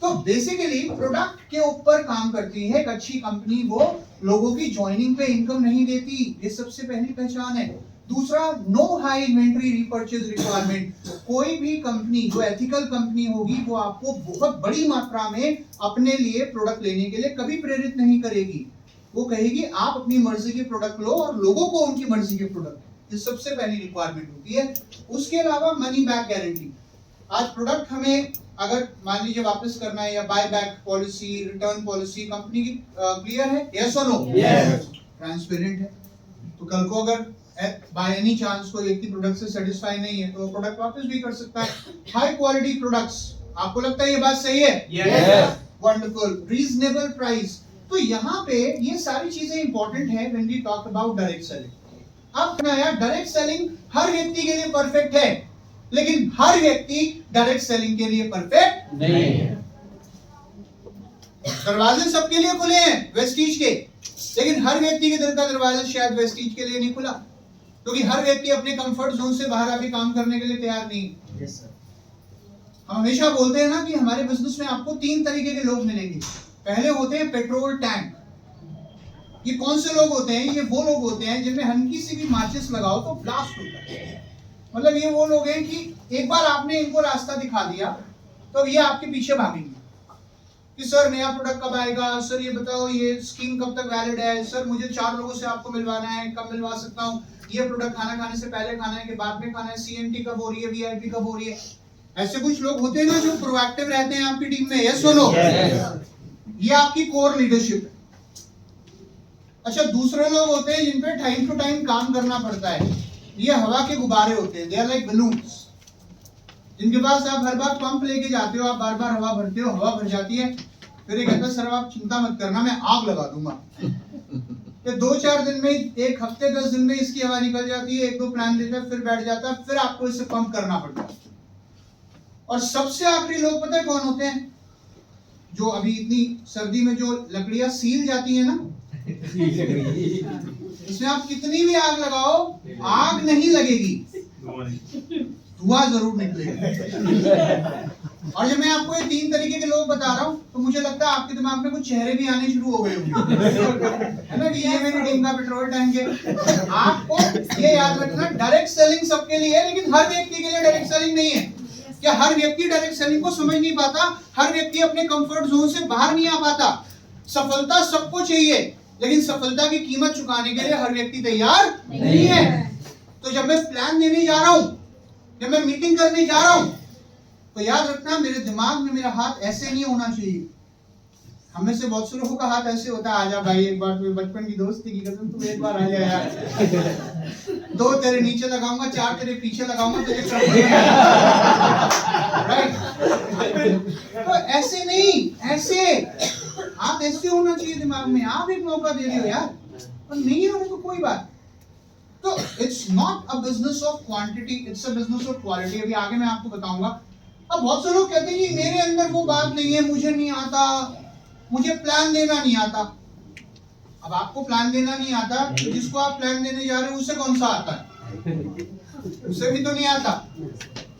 तो बेसिकली प्रोडक्ट के ऊपर काम करती है एक अच्छी कंपनी, वो लोगों की ज्वाइनिंग पे इनकम नहीं देती। ये सबसे पहली पहचान है। दूसरा, no high inventory repurchase requirement. कोई भी कंपनी जो एथिकल कंपनी होगी वो आपको बहुत बड़ी मात्रा में अपने लिए प्रोडक्ट लेने के लिए कभी प्रेरित नहीं करेगी। वो कहेगी आप अपनी मर्जी के प्रोडक्ट लो और लोगों को उनकी मर्जी के प्रोडक्ट, ये सबसे पहली रिक्वायरमेंट होती है। उसके अलावा मनी बैक गारंटी। आज प्रोडक्ट हमें अगर मान लीजिए वापस करना है या buy back policy, return policy company की क्लियर है, यस और नो, ट्रांसपेरेंट है। तो कल को अगर बाय एनी चांस कोई व्यक्ति प्रोडक्ट से सेटिस्फाई नहीं है तो प्रोडक्ट वापस भी कर सकता है। हाई क्वालिटी प्रोडक्ट्स, आपको लगता है ये बात सही है? Yes. वंडरफुल। Reasonable price. तो यहाँ पे ये सारी चीजें इंपॉर्टेंट है when we talk about direct selling. अब डायरेक्ट सेलिंग हर व्यक्ति के लिए परफेक्ट है, लेकिन हर व्यक्ति डायरेक्ट सेलिंग के लिए परफेक्ट नहीं है। दरवाजे सबके लिए खुले हैं वेस्टीज के, लेकिन हर व्यक्ति के दिल का दरवाजा शायद वेस्टीज के लिए नहीं खुला, क्योंकि हर व्यक्ति अपने कंफर्ट जोन से बाहर आके काम करने के लिए तैयार नहीं। Yes, sir. हम हमेशा बोलते हैं ना कि हमारे बिजनेस में आपको 3 तरीके के लोग मिलेंगे। पहले होते हैं पेट्रोल टैंक। ये कौन से लोग होते हैं? ये वो लोग होते हैं जिनमें हल्की सी भी माचिस लगाओ तो ब्लास्ट होता है। मतलब ये वो लोग हैं कि एक बार आपने इनको रास्ता दिखा दिया तो ये आपके पीछे भागेंगे कि सर नया प्रोडक्ट कब आएगा, सर ये बताओ ये स्कीम कब तक वैलिड है, सर मुझे 4 लोगों से आपको मिलवाना है, कब मिलवा सकता हूँ, ये प्रोडक्ट खाना खाने से पहले खाना है कि बाद में खाना है, सीएनटी कब हो रही है, वीआईपी कब हो रही है। ऐसे कुछ लोग होते हैं ना जो प्रोएक्टिव रहते हैं आपकी टीम में, यस और नो? ये आपकी कोर लीडरशिप है। अच्छा, दूसरे लोग होते हैं जिन पे टाइम टू टाइम काम करना पड़ता है। ये हवा के गुब्बारे होते हैं, दे आर लाइक बलून्स, जिनके पास आप हर बार पंप लेके जाते हो, आप बार बार हवा भरते हो, हवा भर जाती है, फिर ये कहता है सर आप चिंता मत करना मैं आग लगा दूंगा। ये 2-4 दिन में, 1 हफ्ते 10 दिन में इसकी हवा निकल जाती है, 1-2 प्लान लेता है, फिर बैठ जाता है, फिर आपको इसे पंप करना पड़ता है। और सबसे आखिरी लोग पता है कौन होते हैं? जो अभी इतनी सर्दी में जो लकड़ियां सील जाती है ना, इसमें आप कितनी भी आग लगाओ आग नहीं लगेगी, धुआं जरूर निकलेगा। और जब मैं आपको ये 3 तरीके के लोग बता रहा हूँ तो मुझे लगता है आपके दिमाग में कुछ चेहरे भी आने शुरू हो गए होंगे, है ना, कि ये मेरी टीम का पेट्रोल टैंक है। आपको ये याद रखना, डायरेक्ट सेलिंग सबके लिए है, लेकिन हर व्यक्ति के लिए डायरेक्ट सेलिंग नहीं है। क्या हर व्यक्ति डायरेक्ट सेलिंग को समझ नहीं पाता? हर व्यक्ति अपने कंफर्ट जोन से बाहर नहीं आ पाता। सफलता सबको चाहिए, लेकिन सफलता की कीमत चुकाने के लिए हर व्यक्ति तैयार नहीं है। तो जब मैं प्लान देने जा रहा हूं, जब मैं मीटिंग करने जा रहा हूं, तो याद रखना मेरे दिमाग में मेरा हाथ ऐसे नहीं होना चाहिए। हमें से बहुत से लोगों का हाथ ऐसे होता है, आजा भाई एक बार, तुम्हें बचपन की दोस्ती की कसम, तुम एक बार आ जा यार, 2 तेरे नीचे लगाऊंगा, 4 तेरे पीछे लगाऊंगा, राइट? तो ऐसे नहीं, ऐसे हाथ ऐसे होना चाहिए दिमाग में। आप एक मौका दे रहे हो यार, और नहीं हो तो कोई बात। तो it's not a business of quantity, it's a business of quality. अभी आगे मैं आपको बताऊंगा। अब बहुत से लोग कहते हैं कि मेरे अंदर वो बात नहीं है, मुझे नहीं आता, मुझे प्लान देना नहीं आता। अब आपको प्लान देना नहीं आता, तो जिसको आप प्लान देने जा रहे हो उसे कौन सा आता है? उसे भी तो नहीं आता।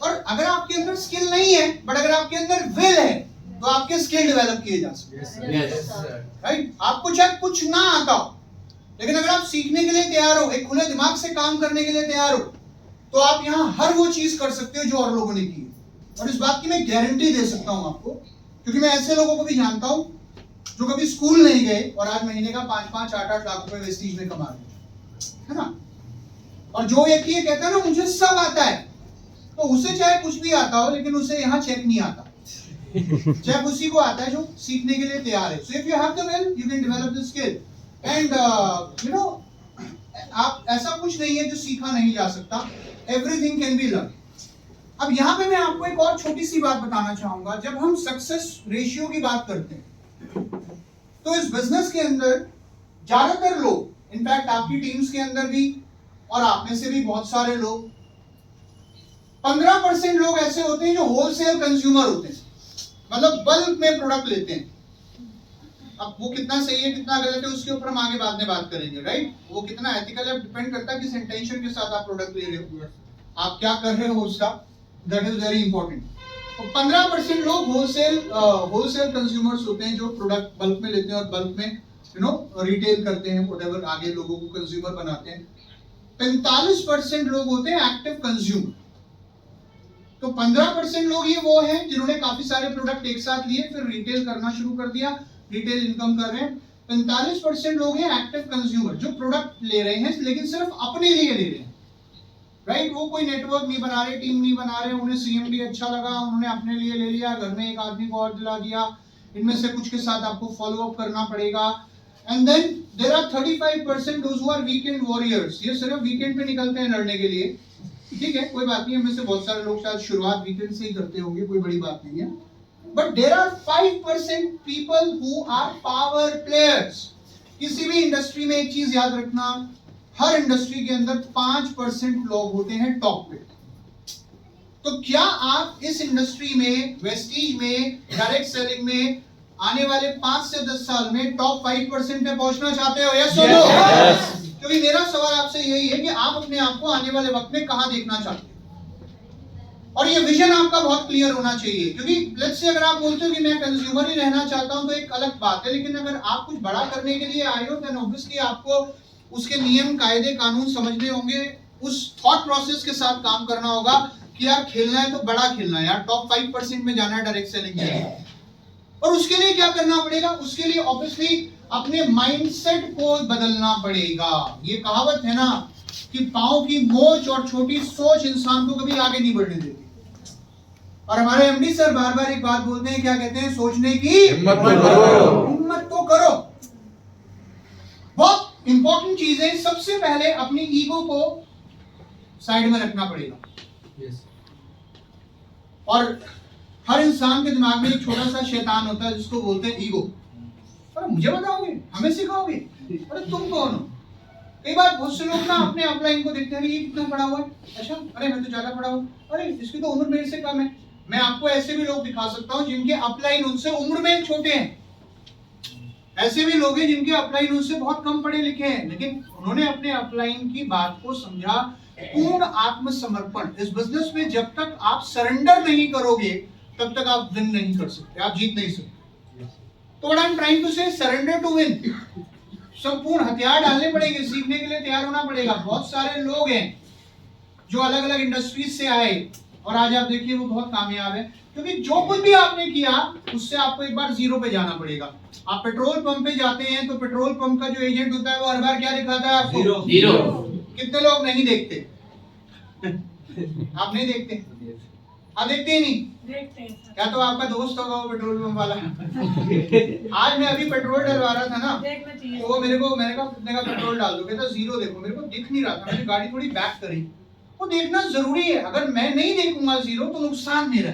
और अगर आपके अंदर स्किल नहीं है, बट अगर आपके अंदर विल है, तो आपके स्किल डेवलप किए जा सकते हैं, राइट? आपको चाहे कुछ ना आता हो, लेकिन अगर आप सीखने के लिए तैयार हो, एक खुले दिमाग से काम करने के लिए तैयार हो, तो आप यहाँ हर वो चीज कर सकते हो जो और लोगों ने की है। और इस बात की मैं गारंटी दे सकता हूँ आपको, क्योंकि मैं ऐसे लोगों को भी जानता हूँ जो कभी स्कूल नहीं गए और आज महीने का 5-5, 8-8 लाख रुपए वेस्टीज में कमा रहे हैं, है ना? और जो व्यक्ति ये कहता है ना मुझे सब आता है, तो उसे चाहे कुछ भी आता हो, लेकिन उसे यहाँ चेक नहीं आता। चेक उसी को आता है जो सीखने के लिए तैयार है। So if you have the will, you can develop the skill. And you know, आप ऐसा कुछ नहीं है जो सीखा नहीं जा सकता, एवरीथिंग कैन बी लर्न। अब यहाँ पे मैं आपको एक और छोटी सी बात बताना चाहूंगा। जब हम सक्सेस रेशियो की बात करते हैं, तो इस बिजनेस के अंदर ज्यादातर लोग, इनफैक्ट आपकी टीम्स के अंदर भी और आप में से भी बहुत सारे लोग, 15% लोग ऐसे होते हैं जो होलसेल कंज्यूमर होते हैं, मतलब बल्क में प्रोडक्ट लेते हैं। अब वो कितना सही है कितना गलत है उसके ऊपर हम आगे बाद में बात करेंगे, राइट? वो कितना एथिकल है डिपेंड करता है किस इंटेंशन के साथ आप प्रोडक्ट ले रहे हो, आप क्या कर रहे हो उसका, दैट इज वेरी इंपॉर्टेंट। तो 15% लोग होलसेल कंज्यूमर्स होते हैं जो प्रोडक्ट बल्क में लेते हैं और बल्क में रिटेल करते हैं, व्हाटएवर, आगे लोगों को कंज्यूमर बनाते हैं। 45% लोग होते हैं एक्टिव कंज्यूमर। तो 15% लोग ये वो हैं जिन्होंने काफी सारे प्रोडक्ट एक साथ लिए फिर रिटेल करना शुरू कर दिया, रिटेल इनकम कर रहे हैं। 45% लोग हैं एक्टिव कंज्यूमर जो प्रोडक्ट ले रहे हैं लेकिन सिर्फ अपने लिए ले रहे हैं, राइट? वो कोई नेटवर्क नहीं बना रहे, टीम नहीं बना रहे, उन्हें सीएमडी अच्छा लगा, उन्होंने अपने लिए ले लिया, घर में एक आदमी को और दिला दिया। इनमें से कुछ के साथ आपको फॉलो अप करना पड़ेगा। And then there are 35% those who are weekend warriors. ये सिर्फ वीकेंड पे निकलते हैं लड़ने के लिए, ठीक है, कोई बात नहीं, हमें से बहुत सारे लोग शायद शुरुआत वीकेंड से ही करते होंगे, कोई बड़ी बात नहीं है। But there are 5% people who are power players. किसी भी इंडस्ट्री में एक चीज याद रखना, हर इंडस्ट्री के अंदर 5% लोग होते हैं टॉप पे। तो क्या आप इस इंडस्ट्री में, वेस्टीज में, डायरेक्ट सेलिंग में आने वाले 5 से 10 साल में टॉप 5% पे पहुंचना चाहते हो? यस और नो? क्योंकि मेरा सवाल आपसे यही है कि आप अपने आप को आने वाले वक्त में कहां देखना चाहते हैं, और ये विजन आपका बहुत क्लियर होना चाहिए। क्योंकि लेट्स से अगर आप बोलते हो कि मैं कंज्यूमर ही रहना चाहता हूं तो एक अलग बात है, लेकिन अगर आप कुछ बड़ा करने के लिए आए हो देन ऑब्वियसली आपको उसके नियम, कायदे, कानून समझने होंगे, उस थॉट प्रोसेस के साथ काम करना होगा कि यार खेलना है तो बड़ा खेलना है, यार टॉप 5% में जाना है डायरेक्ट सेलिंग में। और उसके लिए क्या करना पड़ेगा? उसके लिए ऑब्वियसली अपने माइंडसेट को बदलना पड़ेगा। ये कहावत है ना कि पांव की मोच और छोटी सोच इंसान को कभी आगे नहीं बढ़ने देती। और हमारे एमडी सर बार बार एक बात बोलते हैं, क्या कहते हैं? सोचने की हिम्मत तो करो, हिम्मत तो करो। बहुत इंपॉर्टेंट चीज है। सबसे पहले अपनी ईगो को साइड में रखना पड़ेगा। और हर इंसान के दिमाग में एक छोटा सा शैतान होता है जिसको बोलते हैं ईगो। अरे मुझे बताओगे, हमें सिखाओगे, अरे तुम कौन हो? कई बार बहुत से लोग ना अपने अपलाइन को देखते हैं, ये कितना पढ़ा हुआ है, अच्छा, अरे मैं तो ज्यादा पढ़ा हूँ, अरे इसकी तो उम्र मेरे से कम है। मैं आपको ऐसे भी लोग दिखा सकता हूँ जिनके अपलाइन उनसे उम्र में छोटे हैं। ऐसे भी लोग हैं जिनके अपलाइन उनसे बहुत कम पढ़े लिखे हैं, लेकिन उन्होंने अपने अपलाइन की बात को समझा। पूर्ण आत्मसमर्पण। इस बिजनेस में जब तक आप सरेंडर नहीं करोगे तब तक आप विन नहीं कर सकते, आप जीत नहीं सकते। तो what I am trying to say, surrender to win. संपूर्ण हथियार डालने पड़ेंगे, सीखने के लिए तैयार होना पड़ेगा। बहुत सारे लोग हैं जो अलग अलग इंडस्ट्रीज से आए और आज आप देखिए वो बहुत कामयाब है, क्योंकि जो कुछ भी आपने किया उससे आपको एक बार जीरो पे जाना पड़ेगा। आप पेट्रोल पंप पे जाते हैं तो पेट्रोल पंप का जो एजेंट होता है वो हर बार क्या दिखाता है आपको? जीरो। कितने लोग नहीं देखते? आप नहीं देखते? आप देखते ही नहीं? देखते हैं। क्या तो आपका दोस्त होगा वो पेट्रोल पंप वाला। आज मैं अभी पेट्रोल डलवा रहा था ना, तो वो मैंने कहा कितने का पेट्रोल डाल दो, कहता जीरो। देखो मेरे को दिख नहीं रहा था, मैंने गाड़ी थोड़ी बैक करी। वो देखना जरूरी है, अगर मैं नहीं देखूंगा जीरो तो नुकसान मेरा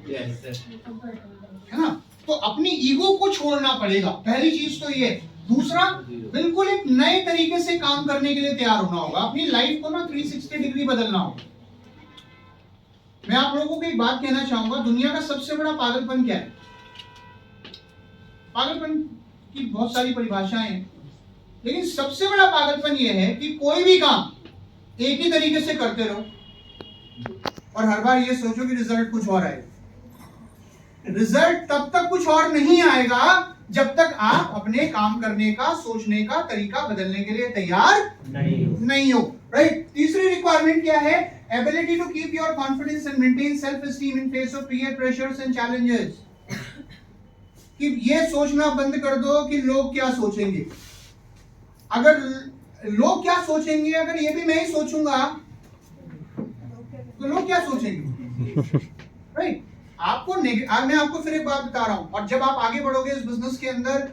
है ना। तो अपनी ईगो को छोड़ना पड़ेगा, पहली चीज तो ये। दूसरा, बिल्कुल एक नए तरीके से काम करने के लिए तैयार होना होगा। अपनी लाइफ को ना 360 डिग्री बदलना होगा। मैं आप लोगों को एक बात कहना चाहूंगा, दुनिया का सबसे बड़ा पागलपन क्या है? पागलपन की बहुत सारी परिभाषाएं हैं, लेकिन सबसे बड़ा पागलपन यह है कि कोई भी काम एक ही तरीके से करते रहो और हर बार ये सोचो कि रिजल्ट कुछ और आएगा। रिजल्ट तब तक कुछ और नहीं आएगा जब तक आप अपने काम करने का, सोचने का तरीका बदलने के लिए तैयार नहीं हो। राइट? तीसरी रिक्वायरमेंट क्या है? Ability to keep your confidence and maintain self esteem in face of peer pressures and challenges. कि ये सोचना बंद कर दो कि लोग क्या सोचेंगे। अगर लोग क्या सोचेंगे, अगर ये भी मैं ही सोचूंगा तो लोग क्या सोचेंगे? राइट? मैं आपको फिर एक बात बता रहा हूं, और जब आप आगे बढ़ोगे इस बिजनेस के अंदर,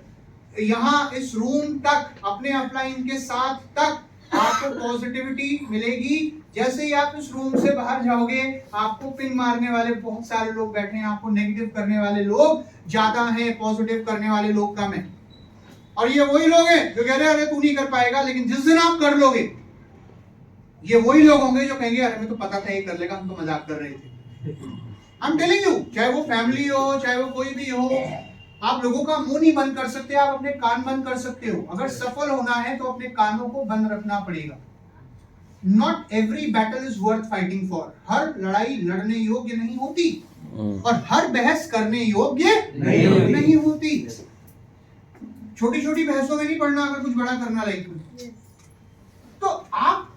यहां इस रूम तक, अपने अपलाइन के साथ तक आपको पॉजिटिविटी मिलेगी। जैसे ही आप इस रूम से बाहर जाओगे, आपको पिन मारने वाले बहुत सारे लोग बैठे हैं, आपको नेगेटिव करने वाले लोग ज्यादा हैं, पॉजिटिव करने वाले लोग कम हैं। और ये वही लोग हैं जो कह रहे हैं अरे तू नहीं कर पाएगा, लेकिन जिस दिन आप कर लोगे, ये वही लोग होंगे जो कहेंगे अरे मैं तो पता था ये कर लेगा, हम तो मजाक कर रहे थे। आई एम टेलिंग यू, चाहे वो फैमिली हो, चाहे वो कोई भी हो, आप लोगों का मुंह नहीं बंद कर सकते, आप अपने कान बंद कर सकते हो। अगर सफल होना है तो अपने कानों को बंद रखना पड़ेगा। Not every battle is worth fighting for. हर लड़ाई लड़ने योग्य नहीं होती और हर बहस करने योग्य नहीं होती। छोटी छोटी बहसों में नहीं पड़ना अगर कुछ बड़ा करना लाइफ में। तो आप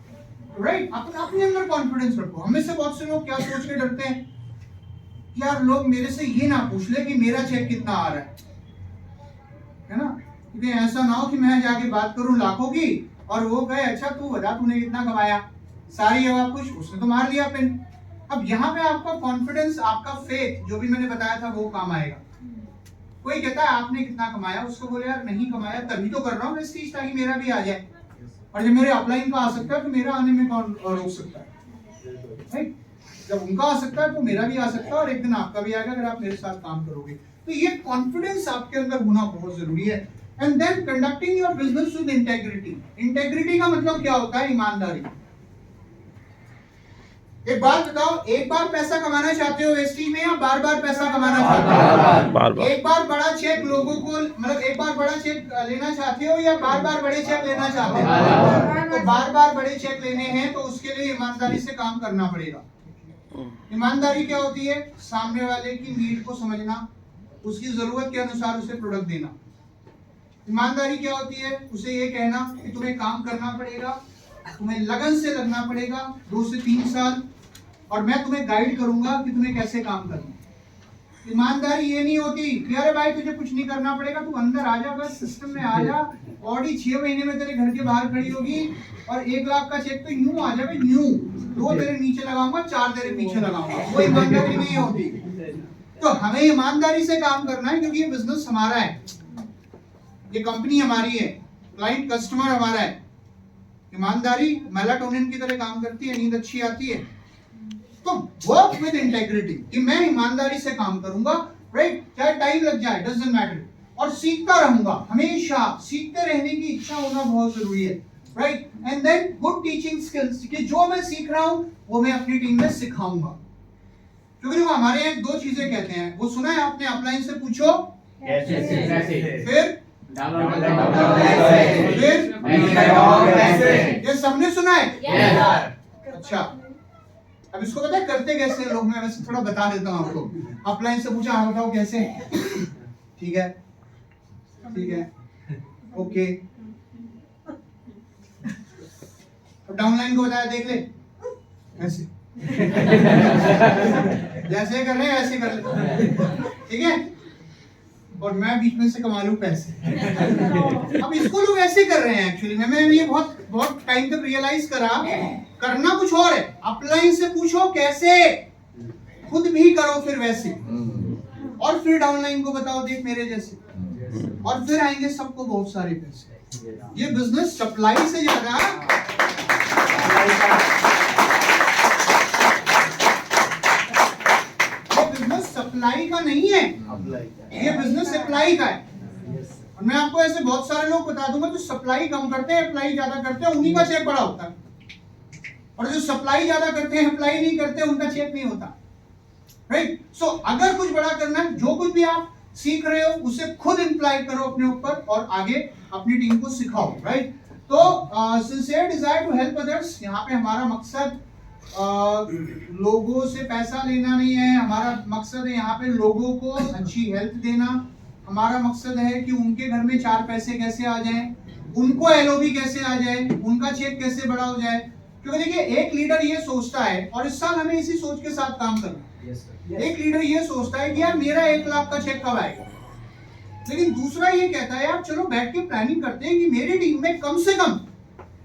राइट, अपने अंदर कॉन्फिडेंस रखो। हमें से बहुत से लोग क्या सोच के डरते हैं, यार लोग मेरे से ये ना पूछ ले कि मेरा चेक कितना आ रहा है ना, क्योंकि ऐसा ना हो कि मैं जाके बात करूं लाखों की और वो कहे अच्छा तू बता तूने कितना कमाया, सारी जवाब कुछ उसने तो मार लिया पिन। अब यहाँ पे आपका कॉन्फिडेंस, आपका फेथ जो भी मैंने बताया था वो काम आएगा। कोई कहता है आपने कितना कमाया, उसको बोले यार नहीं कमाया तभी तो कर रहा हूँ प्रेस्टीज ताकि मेरा भी आ जाए, और जब मेरे अपलाइन का आ सकता है तो मेरा आने में कौन रोक सकता है, राइट? जब उनका आ सकता है तो मेरा भी आ सकता है और एक दिन आपका भी आएगा अगर आप मेरे साथ काम करोगे। तो ये कॉन्फिडेंस आपके अंदर होना बहुत जरूरी है। And then conducting your business with integrity. Integrity का मतलब क्या होता है? ईमानदारी। एक बात बताओ, एक बार पैसा कमाना चाहते हो एसटी में या बार बार पैसा कमाना चाहते हो? एक बार बड़ा चेक लोगों को, मतलब एक बार बड़ा चेक लेना चाहते हो या बार बार बड़े चेक लेना चाहते हो? तो बार बार बड़े चेक लेने हैं तो उसके लिए ईमानदारी से काम करना पड़ेगा। ईमानदारी क्या होती है? सामने वाले की नीड को समझना, उसकी जरूरत के अनुसार उसे प्रोडक्ट देना। ईमानदारी क्या होती है? उसे ये कहना कि तुम्हें काम करना पड़ेगा, तुम्हें लगन से लगना पड़ेगा 2 से 3 साल, और मैं तुम्हें गाइड करूंगा कि तुम्हें कैसे काम करना। ईमानदारी ये नहीं होती कि अरे भाई तुझे कुछ नहीं करना पड़ेगा, तू अंदर आ जा, बस सिस्टम में आ जा, ऑडी 6 महीने में तेरे घर के बाहर खड़ी होगी और 1 लाख का चेक तो यूं आ जाए, यूं 2 तेरे नीचे लगाऊंगा, 4 तेरे पीछे लगाऊंगा। वो ईमानदारी नहीं होती। तो हमें ईमानदारी से काम करना है, क्योंकि ये बिजनेस हमारा है, ये कंपनी हमारी है, क्लाइंट कस्टमर हमारा है। ईमानदारी मेलाटोनिन की तरह काम करती है, नींद अच्छी आती है। तो वर्क विद इंटेग्रिटी, कि मैं ईमानदारी से काम करूंगा, राइट? चाहे टाइम लग जाए, डजंट मैटर, और सीखता रहूंगा। हमेशा सीखते रहने की इच्छा होना बहुत जरूरी है, right? And then good teaching skills, कि जो मैं सीख रहा हूं वो मैं अपनी टीम में सिखाऊंगा। क्योंकि वो हमारे यहाँ 2 चीजें कहते हैं, वो सुना है आपने? अपलाइन से पूछो फिर ये सबने सुना है? अच्छा, अब इसको पता है करते कैसे लोग? मैं वैसे थोड़ा बता देता हूँ आपको। अपलाइन से पूछा, हाँ बताओ कैसे? ठीक है, ठीक है, ओके। डाउनलाइन को बताया देख ले, ऐसे जैसे कर रहे हैं ऐसे कर ले, ठीक है, और मैं बीच में से कमा लूं पैसे। अब इसको लोग ऐसे कर रहे हैं। एक्चुअली मैंने ये बहुत टाइम तक रियलाइज करा, करना कुछ और है। अपलाइन से पूछो कैसे, खुद भी करो फिर वैसे, और फिर डाउनलाइन को बताओ देख मेरे जैसे, और फिर आएंगे सबको बहुत सारे पैसे। ये बिजनेस सप्लाई से ज्यादा, ये बिजनेस सप्लाई का नहीं है, ये बिजनेस अप्लाई का है। और मैं आपको ऐसे बहुत सारे लोग बता दूंगा जो सप्लाई कम करते हैं, अप्लाई ज्यादा करते हैं, उन्हीं का चेक बड़ा होता है। और जो सप्लाई ज्यादा करते हैं, अप्लाई नहीं करते, उनका चेक नहीं होता, राइट? सो अगर कुछ बड़ा करना है, जो कुछ भी आप सीख रहे हो उसे खुद इम्प्लाई करो अपने ऊपर और आगे अपनी टीम को सिखाओ, राइट? तो sincere desire to help others, यहाँ पे हमारा मकसद लोगों से पैसा लेना नहीं है। हमारा मकसद है यहाँ पे लोगों को अच्छी हेल्थ देना। हमारा मकसद है कि उनके घर में 4 पैसे कैसे आ जाएं, उनको एलओबी कैसे आ जाए, उनका चेक कैसे बड़ा हो जाए। क्योंकि देखिए एक लीडर ये सोचता है, और इस साल हमें इसी सोच के साथ काम करना है। एक लीडर ये सोचता है कि यार मेरा 1 लाख का चेक कब आएगा, लेकिन दूसरा ये कहता है यार चलो बैठ के प्लानिंग करते हैं कि मेरी टीम में कम से कम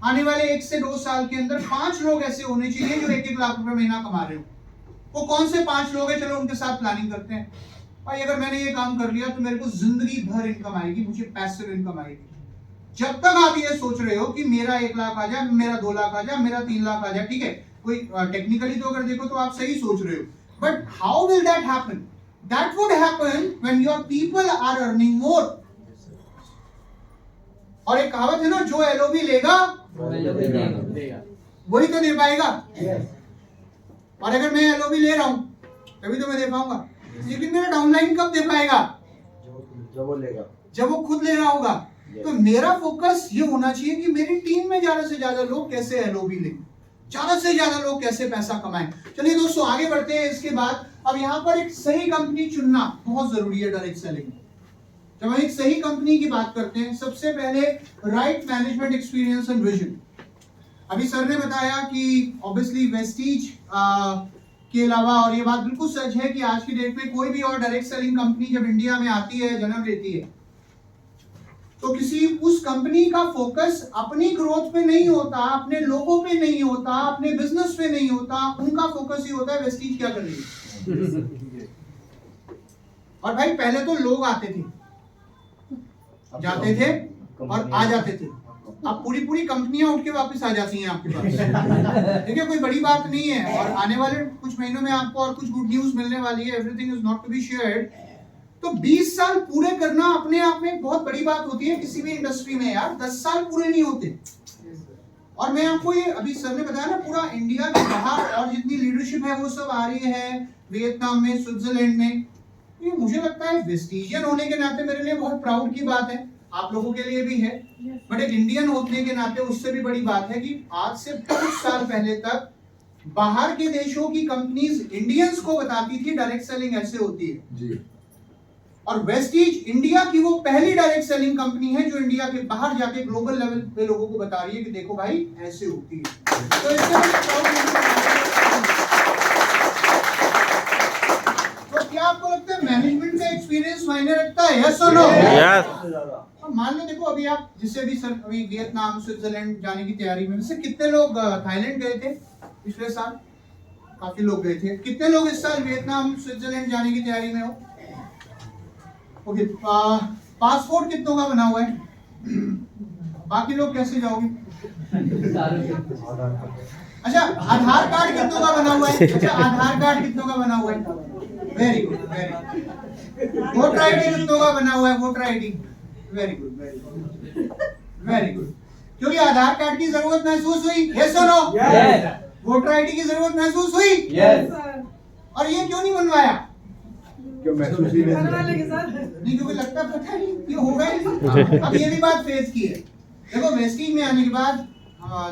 आने वाले 1 से 2 साल के अंदर 5 लोग ऐसे होने चाहिए जो 1-1 लाख रुपए महीना कमा रहे हो। वो कौन से 5 लोग हैं, चलो उनके साथ प्लानिंग करते हैं। भाई अगर मैंने ये काम कर लिया तो मेरे को जिंदगी भर इनकम आएगी, मुझे पैसिव इनकम आएगी। जब तक आप ये सोच रहे हो कि मेरा 1 लाख आ जाए, मेरा 2 लाख आ जाए, मेरा 3 लाख आ जाए, ठीक है, कोई टेक्निकली तो अगर देखो तो आप सही सोच रहे हो, but how will that happen? That would happen when your people are earning more. और एक कहावत है ना, जो एलओबी लेगा वही तो दे पाएगा। और अगर मैं एलओबी ले रहा हूं तभी तो मैं दे पाऊंगा, लेकिन मेरा डाउनलाइन कब दे पाएगा? जब वो लेगा, जब वो खुद ले रहा होगा। तो मेरा फोकस ये होना चाहिए कि मेरी टीम में ज्यादा से ज्यादा लोग कैसे एलओबी लें, ज्यादा से ज्यादा लोग कैसे पैसा कमाएं। चलिए दोस्तों आगे बढ़ते हैं। इसके बाद अब यहाँ पर एक सही कंपनी चुनना बहुत जरूरी है डायरेक्ट सेलिंग। जब हम एक सही कंपनी की बात करते हैं, सबसे पहले right management experience and vision. अभी सर ने बताया कि ऑब्वियसली वेस्टीज के अलावा, और ये बात बिल्कुल सच है कि आज की डेट में कोई भी और डायरेक्ट सेलिंग कंपनी जब इंडिया में आती है, जन्म लेती है, तो किसी उस कंपनी का फोकस अपनी ग्रोथ पे नहीं होता, अपने लोगों पे नहीं होता, अपने बिजनेस पे नहीं होता, उनका फोकस ही होता है वेस्टीज क्या कर रही है। और भाई पहले तो लोग आते थे, जाते थे और आ जाते थे। अब पूरी पूरी कंपनियां उठ के वापस आ जाती हैं आपके पास। ठीक है, कोई बड़ी बात नहीं है, और आने वाले कुछ महीनों में आपको और कुछ गुड न्यूज मिलने वाली है। Everything is not to be shared. तो 20 साल पूरे करना अपने आप में एक बहुत बड़ी बात होती है किसी भी इंडस्ट्री में यार। 10 साल पूरे नहीं होते। और मैं आपको ये अभी सर ने बताया ना, पूरा इंडिया के बाहर और जितनी लीडरशिप है वो सब आ रही है, वियतनाम में, स्विट्जरलैंड में। ये मुझे लगता है वेस्टिजियन होने के नाते मेरे लिए बहुत प्राउड की बात है, आप लोगों के लिए भी है, बट एक इंडियन होने के नाते उससे भी बड़ी बात है कि आज से कुछ साल पहले तक बाहर के देशों की कंपनीज इंडियंस को बताती थी डायरेक्ट सेलिंग ऐसे होती है जी। और वेस्टीज इंडिया की वो पहली डायरेक्ट सेलिंग कंपनी है जो इंडिया के बाहर जाके ग्लोबल लेवल पे लोगों को बता रही है कि देखो भाई ऐसे होती है। तो क्या आपको लगता है मैनेजमेंट का एक्सपीरियंस मायने रखता है? यस और नो? यस। मान लो देखो, अभी आप जिससे भी सर अभी वियतनाम, स्विट्जरलैंड जाने की तैयारी में, वैसे कितने लोग थाईलैंड गए थे पिछले साल? काफी लोग गए थे। कितने लोग इस साल वियतनाम, स्विट्जरलैंड जाने की तैयारी में हो? ओके, पासपोर्ट कितनों का बना हुआ है? बाकी लोग कैसे जाओगे? अच्छा, आधार कार्ड कितनों का बना हुआ है? अच्छा, आधार कार्ड कितनों का बना हुआ है? Very good, very good. Voter ID कितनों का बना हुआ है? Voter ID, very good, very good, very good. क्योंकि आधार कार्ड की जरूरत महसूस हुई? यस और नो? यस। वोटर आईडी की जरूरत महसूस हुई? यस। और ये क्यों नहीं बनवाया? क्यों महसूस ही नहीं, क्योंकि लगता पता नहीं ये होगा ही। अब ये भी बात फेस की है। देखो, वेस्टीज में आने के बाद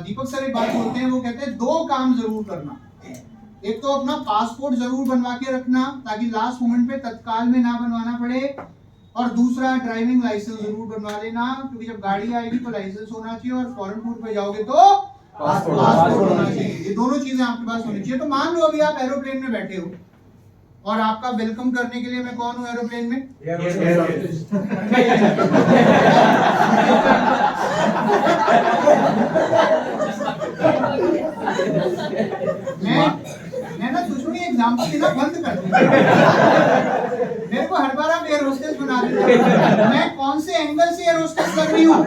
दीपक सर एक बात बोलते हैं, वो कहते हैं 2 काम जरूर करना। एक तो अपना पासपोर्ट जरूर बनवा के रखना ताकि लास्ट मोमेंट पे तत्काल में ना बनवाना पड़े, और दूसरा ड्राइविंग लाइसेंस जरूर बनवा लेना, क्योंकि जब गाड़ी आएगी तो लाइसेंस होना चाहिए, और फॉरेन टूर पे जाओगे तो पासपोर्ट होना चाहिए। ये दोनों चीजें आपके पास होनी चाहिए। तो मान लो अभी आप एरोप्लेन में बैठे हो और आपका वेलकम करने के लिए मैं कौन हूँ एरोप्लेन में? मैं ना सोचूं ये एग्जांपल देना बंद कर दूं। मेरे को हर बार आप एयर होस्टेस बना देते हो। मैं कौन से एंगल से एयर होस्टेस लग रही हूँ?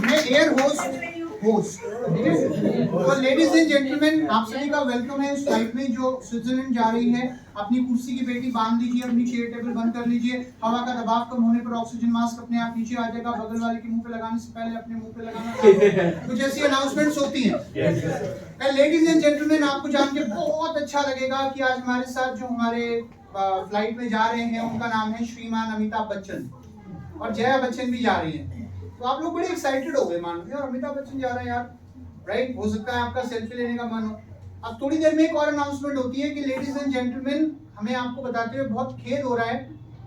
मैं एयर होस्ट। तो लेडीज एंड जेंटलमैन, आप सभी का वेलकम है इस फ्लाइट में जो स्विट्जरलैंड जा रही है। अपनी कुर्सी की पेटी बांध लीजिए, अपनी चेयर टेबल बंद कर लीजिए। हवा का दबाव कम होने पर ऑक्सीजन मास्क अपने आप नीचे आ जाएगा। बगल वाले के मुंह पे लगाने से पहले अपने मुंह पे लगाना। कुछ ऐसी अनाउंसमेंट्स होती हैं। लेडीज एंड जेंटलमैन, आपको जान के बहुत अच्छा लगेगा कि आज हमारे साथ जो हमारे फ्लाइट में जा रहे हैं उनका नाम है श्रीमान अमिताभ बच्चन, और जया बच्चन भी जा रही है। तो आप लोग बड़े एक्साइटेड हो गए, मान लो यार अमिताभ बच्चन जा रहे हैं यार, राइट? हो सकता है आपका सेल्फी लेने का मन हो। अब थोड़ी देर में एक और अनाउंसमेंट होती है कि लेडीज एंड जेंटलमैन, हमें आपको बताते हुए बहुत खेद हो रहा है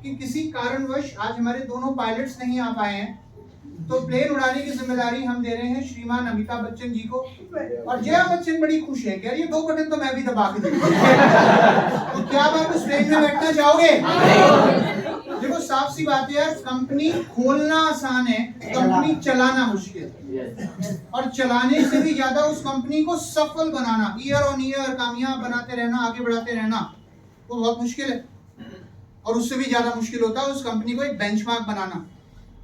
कि किसी कारणवश आज हमारे दोनों पायलट्स नहीं आ पाए हैं, तो प्लेन उड़ाने की जिम्मेदारी हम दे रहे हैं श्रीमान अमिताभ बच्चन जी को। और जया बच्चन बड़ी खुश है, कह रही है 2 बटन तो मैं भी दबा के दूंगी। तो क्या आप उस प्लेन में बैठना चाहोगे? देखो, साफ सी बात है यार, कंपनी खोलना आसान है, कंपनी चलाना मुश्किल है। और चलाने से भी ज्यादा उस कंपनी को सफल बनाना, ईयर ऑन ईयर कामयाब बनाते रहना, आगे बढ़ाते रहना, वो बहुत मुश्किल है। और उससे भी ज्यादा मुश्किल होता है उस कंपनी को एक बेंचमार्क बनाना।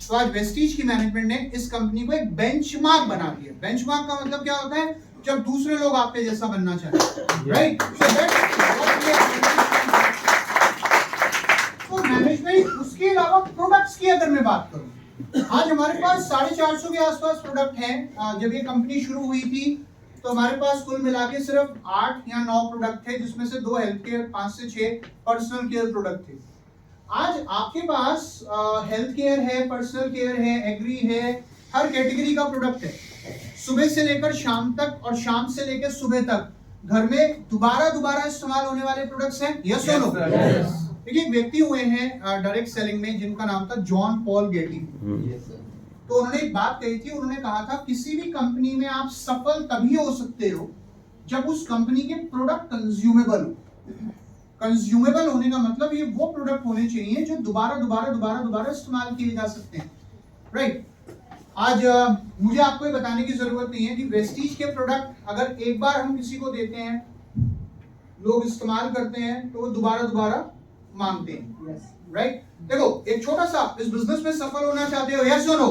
तो आज वेस्टीज की मैनेजमेंट ने इस कंपनी को एक बेंचमार्क बना दिया। बेंचमार्क का मतलब क्या होता है? जब दूसरे लोग आपके जैसा बनना चाहते हैं, राइट? तो मैनेजमेंट, उसके अलावा प्रोडक्ट्स की अगर मैं बात करूं, आज हमारे पास 450 के आसपास प्रोडक्ट हैं। जब ये कंपनी शुरू हुई थी तो हमारे पास कुल मिला के सिर्फ 8 या 9 प्रोडक्ट थे, जिसमें से 2 हेल्थ केयर, 5 से 6 पर्सनल केयर प्रोडक्ट थे। आज आपके पास हेल्थ केयर है, पर्सनल केयर है, एग्री है, हर कैटेगरी का प्रोडक्ट है। सुबह से लेकर शाम तक और शाम से लेकर सुबह तक घर में दोबारा इस्तेमाल होने वाले प्रोडक्ट्स हैं। यस और नो? देखिए, एक व्यक्ति हुए हैं डायरेक्ट सेलिंग में जिनका नाम था जॉन पॉल गेटी। तो उन्होंने एक बात कही थी, उन्होंने कहा था किसी भी कंपनी में आप सफल तभी हो सकते हो जब उस कंपनी के प्रोडक्ट कंज्यूमेबल हो। कंज्यूमेबल होने का मतलब ये वो प्रोडक्ट होने चाहिए जो दोबारा दोबारा दोबारा दोबारा इस्तेमाल किए जा सकते हैं, राइट। आज मुझे आपको ये बताने की जरूरत नहीं है कि वेस्टीज के प्रोडक्ट अगर एक बार हम किसी को देते हैं, लोग इस्तेमाल करते हैं, तो वो दोबारा दोबारा मांगते हैं, राइट। देखो एक छोटा सा, इस बिजनेस में सफल होना चाहते हो, यस और नो?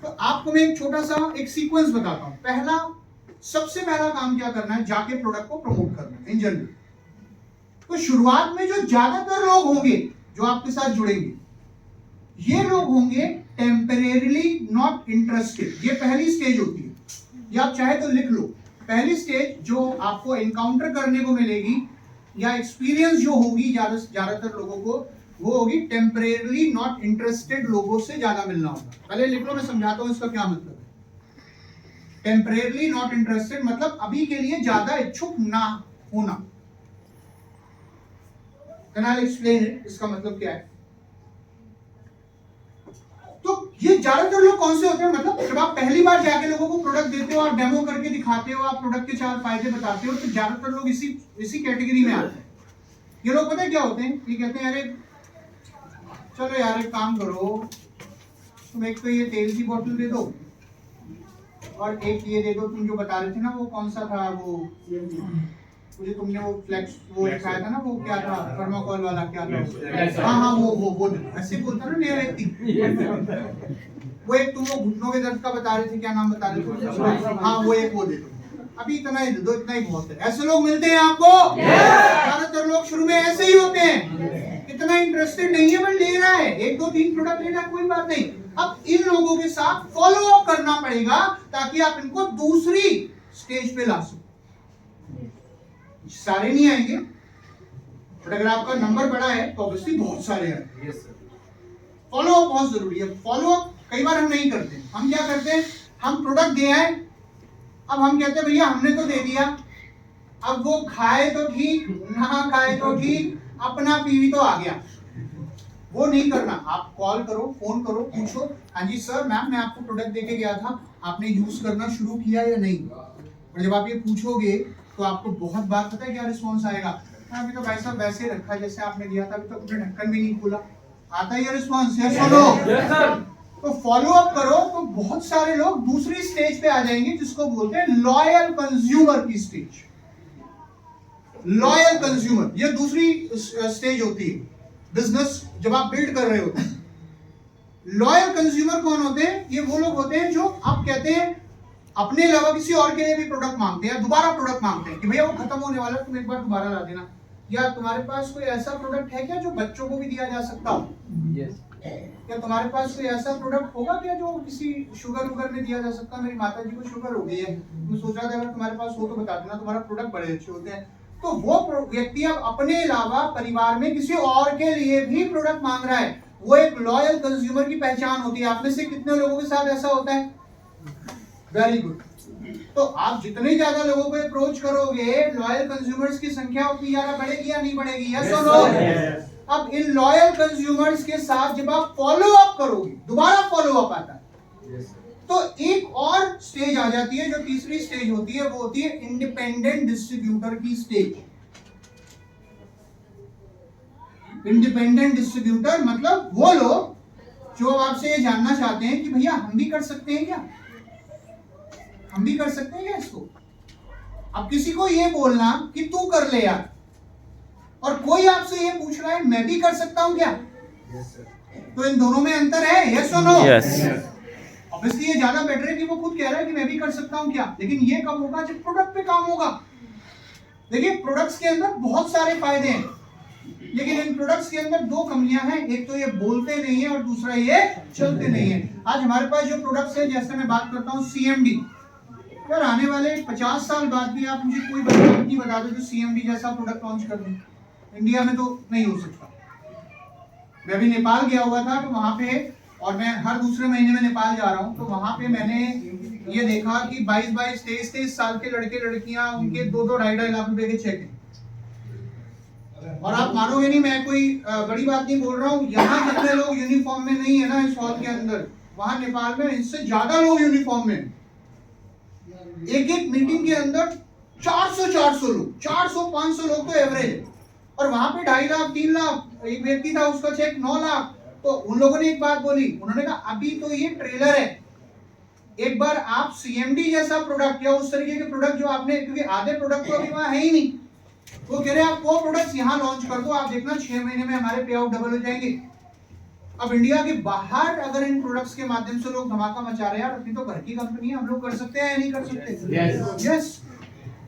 तो आपको मैं एक छोटा सा एक सीक्वेंस बताता हूं। पहला, सबसे पहला काम क्या करना है, जाके प्रोडक्ट को प्रमोट करना इन जनरल। तो शुरुआत में जो ज्यादातर लोग होंगे जो आपके साथ जुड़ेंगे, ये लोग होंगे टेम्परेरीली नॉट इंटरेस्टेड। ये पहली स्टेज होती है, ये आप चाहे तो लिख लो। पहली स्टेज जो आपको एनकाउंटर करने को मिलेगी या एक्सपीरियंस जो होगी ज्यादातर लोगों को, वो होगी टेम्परेरीली नॉट इंटरेस्टेड लोगों से ज्यादा मिलना होगा। पहले लिख लो, मैं समझाता हूं इसका क्या मतलब है। टेम्परेरीली नॉट इंटरेस्टेड मतलब अभी के लिए ज्यादा इच्छुक ना होना। Can I explain it? इसका मतलब क्या है? तो ये ज्यादातर लोग कौन से होते हैं, मतलब जब आप पहली बार जाके लोगों को प्रोडक्ट देते हो, आप डेमो करके दिखाते हो, आप प्रोडक्ट के 4 फायदे बताते हो, तो ज्यादातर लोग इसी कैटेगरी में आते हैं। ये लोग पता है क्या होते हैं, ये कहते हैं अरे चलो यार एक काम करो, तुम एक तो ये तेल की बोतल दे दो और एक ये दे दो, तुम जो बता रहे थे ना वो कौन सा था, वो मुझे तुमने वो फ्लेक्स वो दिखाया था ना, वो क्या था, थर्माकोल वाला क्या था, हाँ वो ऐसे बोलता ना नया व्यक्ति। वो एक तुम वो घुटनों के दर्द का बता रहे थे, क्या नाम बता रहे थे, हाँ वो एक वो दे दो, अभी इतना ही दे दो, इतना ही बहुत है। ऐसे लोग मिलते हैं आपको? ज्यादातर लोग शुरू में ऐसे ही होते हैं, इतना इंटरेस्टेड नहीं है बट ले रहा है, 1 2 3 प्रोडक्ट ले रहा है, कोई बात नहीं। अब इन लोगों के साथ फॉलो अप करना पड़ेगा ताकि आप इनको दूसरी स्टेज पे ला सको। सारे नहीं आएंगे, बट अगर आपका नंबर बड़ा है तो ऑब्वियसली बहुत सारे आएंगे। फॉलो अप बहुत जरूरी है। फॉलो अप कई बार हम नहीं करते। हम क्या करते हैं, हम प्रोडक्ट दे आए, अब हम कहते हैं भैया हमने तो दे दिया, अब वो खाए तो ठीक, ना खाए तो ठीक, अपना पीवी तो आ गया। वो नहीं करना। आप कॉल करो, फोन करो, पूछो, हाँ जी सर मैम मैं आपको प्रोडक्ट देके गया था, आपने यूज करना शुरू किया या नहीं। और जब आप ये पूछोगे तो आपको बहुत बार पता है क्या रिस्पॉन्स आएगा, अभी तो भाई साहब वैसे रखा जैसे आपने दिया था, अभी तो अपने ढक्कन भी नहीं खोला। आता है ये रिस्पॉन्स? यस और नो? तो फॉलो अप करो तो बहुत सारे लोग दूसरी स्टेज पे आ जाएंगे जिसको बोलते हैं लॉयल कंज्यूमर की स्टेज। लॉयल कंज्यूमर ये दूसरी स्टेज होती है बिजनेस जब आप बिल्ड कर रहे होते हैं। लॉयल कंज्यूमर कौन होते हैं? ये वो लोग होते हैं जो आप कहते हैं अपने अलावा किसी और के लिए भी प्रोडक्ट मांगते हैं, दोबारा प्रोडक्ट मांगते हैं कि भैया वो खत्म होने वाला है, तुम एक बार दोबारा ला देना, या तुम्हारे पास कोई ऐसा प्रोडक्ट है क्या जो बच्चों को भी दिया जा सकता हो? क्या तुम्हारे पास कोई ऐसा प्रोडक्ट होगा क्या जो किसी शुगर में दिया जा सकता है? मेरी माता जी को शुगर हो गई है, मैं सोच रहा था अगर तुम्हारे पास हो तो बता देना, तुम्हारा प्रोडक्ट बड़े अच्छे होते हैं। तो वो व्यक्ति अब अपने अलावा परिवार में किसी और के लिए भी प्रोडक्ट मांग रहा है, वो एक लॉयल कंज्यूमर की पहचान होती है। आप में से कितने लोगों के साथ ऐसा होता है? Very good. तो आप जितने ज्यादा लोगों को अप्रोच करोगे, लॉयल कंज्यूमर्स की संख्या उतनी ज्यादा बढ़ेगी या नहीं बढ़ेगी? यस और नो? अब इन लॉयल कंज्यूमर्स के साथ जब आप फॉलो अप करोगे, दोबारा फॉलो अप आता है, तो एक और स्टेज आ जाती है जो तीसरी स्टेज होती है, वो होती है इंडिपेंडेंट डिस्ट्रीब्यूटर की स्टेज। इंडिपेंडेंट डिस्ट्रीब्यूटर मतलब वो लोग जो आपसे ये जानना चाहते हैं कि भैया हम भी कर सकते हैं क्या, हम भी कर सकते हैं क्या इसको। अब किसी को ये बोलना कि तू कर ले यार, और कोई आपसे ये पूछ रहा है मैं भी कर सकता हूं क्या, तो इन दोनों में अंतर है, यस और नो? ऑब्वियसली ये ज्यादा बेटर है कि वो खुद कह रहा है कि मैं भी कर सकता हूं क्या, लेकिन ये कब होगा? जब प्रोडक्ट पे काम होगा। देखिए प्रोडक्ट्स के अंदर बहुत सारे फायदे हैं, लेकिन इन प्रोडक्ट्स के अंदर 2 कमियां हैं, एक तो ये बोलते नहीं है और दूसरा ये चलते नहीं है। आज हमारे पास जो प्रोडक्ट्स है, जैसे मैं बात करता हूँ CMD, यार आने वाले 50 साल बाद भी आप मुझे कोई बड़ी कंपनी बता दो जो CMD जैसा प्रोडक्ट लॉन्च कर दे, इंडिया में तो नहीं हो सकता। मैं भी नेपाल गया हुआ था, तो वहां पे, और मैं हर दूसरे महीने में नेपाल जा रहा हूँ, तो वहां पे मैंने ये देखा कि 22-22, 23-23 साल के लड़के लड़कियां, उनके 2-2, 2.5 लाख रुपए के चेक हैं। और आप मानोगे नहीं, मैं कोई बड़ी बात नहीं बोल रहा हूँ, यहाँ जितने लोग यूनिफॉर्म में नहीं है ना इस हॉल के अंदर, वहां नेपाल में इससे ज्यादा लोग यूनिफॉर्म में, एक एक मीटिंग के अंदर 400 लोग, 400-500 लोग तो एवरेज है, और वहां पे 2.5 लाख 3 लाख, एक व्यक्ति था उसका चेक 9 लाख। तो उन लोगों ने एक बात बोली, उन्होंने कहा अभी तो ये ट्रेलर है, एक बार आप सीएमडी जैसा प्रोडक्ट या उस तरीके के प्रोडक्ट जो आपने, क्योंकि आधे प्रोडक्ट तो अभी वहां है ही नहीं, वो कह रहे हैं आप वो प्रोडक्ट्स यहाँ लॉन्च कर दो, आप देखना 6 महीने में हमारे पे आउट डबल हो जाएंगे। अब इंडिया के बाहर अगर इन प्रोडक्ट्स के माध्यम से लोग धमाका मचा रहे हैं, यार अपनी तो घर की कंपनी है, हम लोग कर सकते हैं या नहीं कर सकते? यस,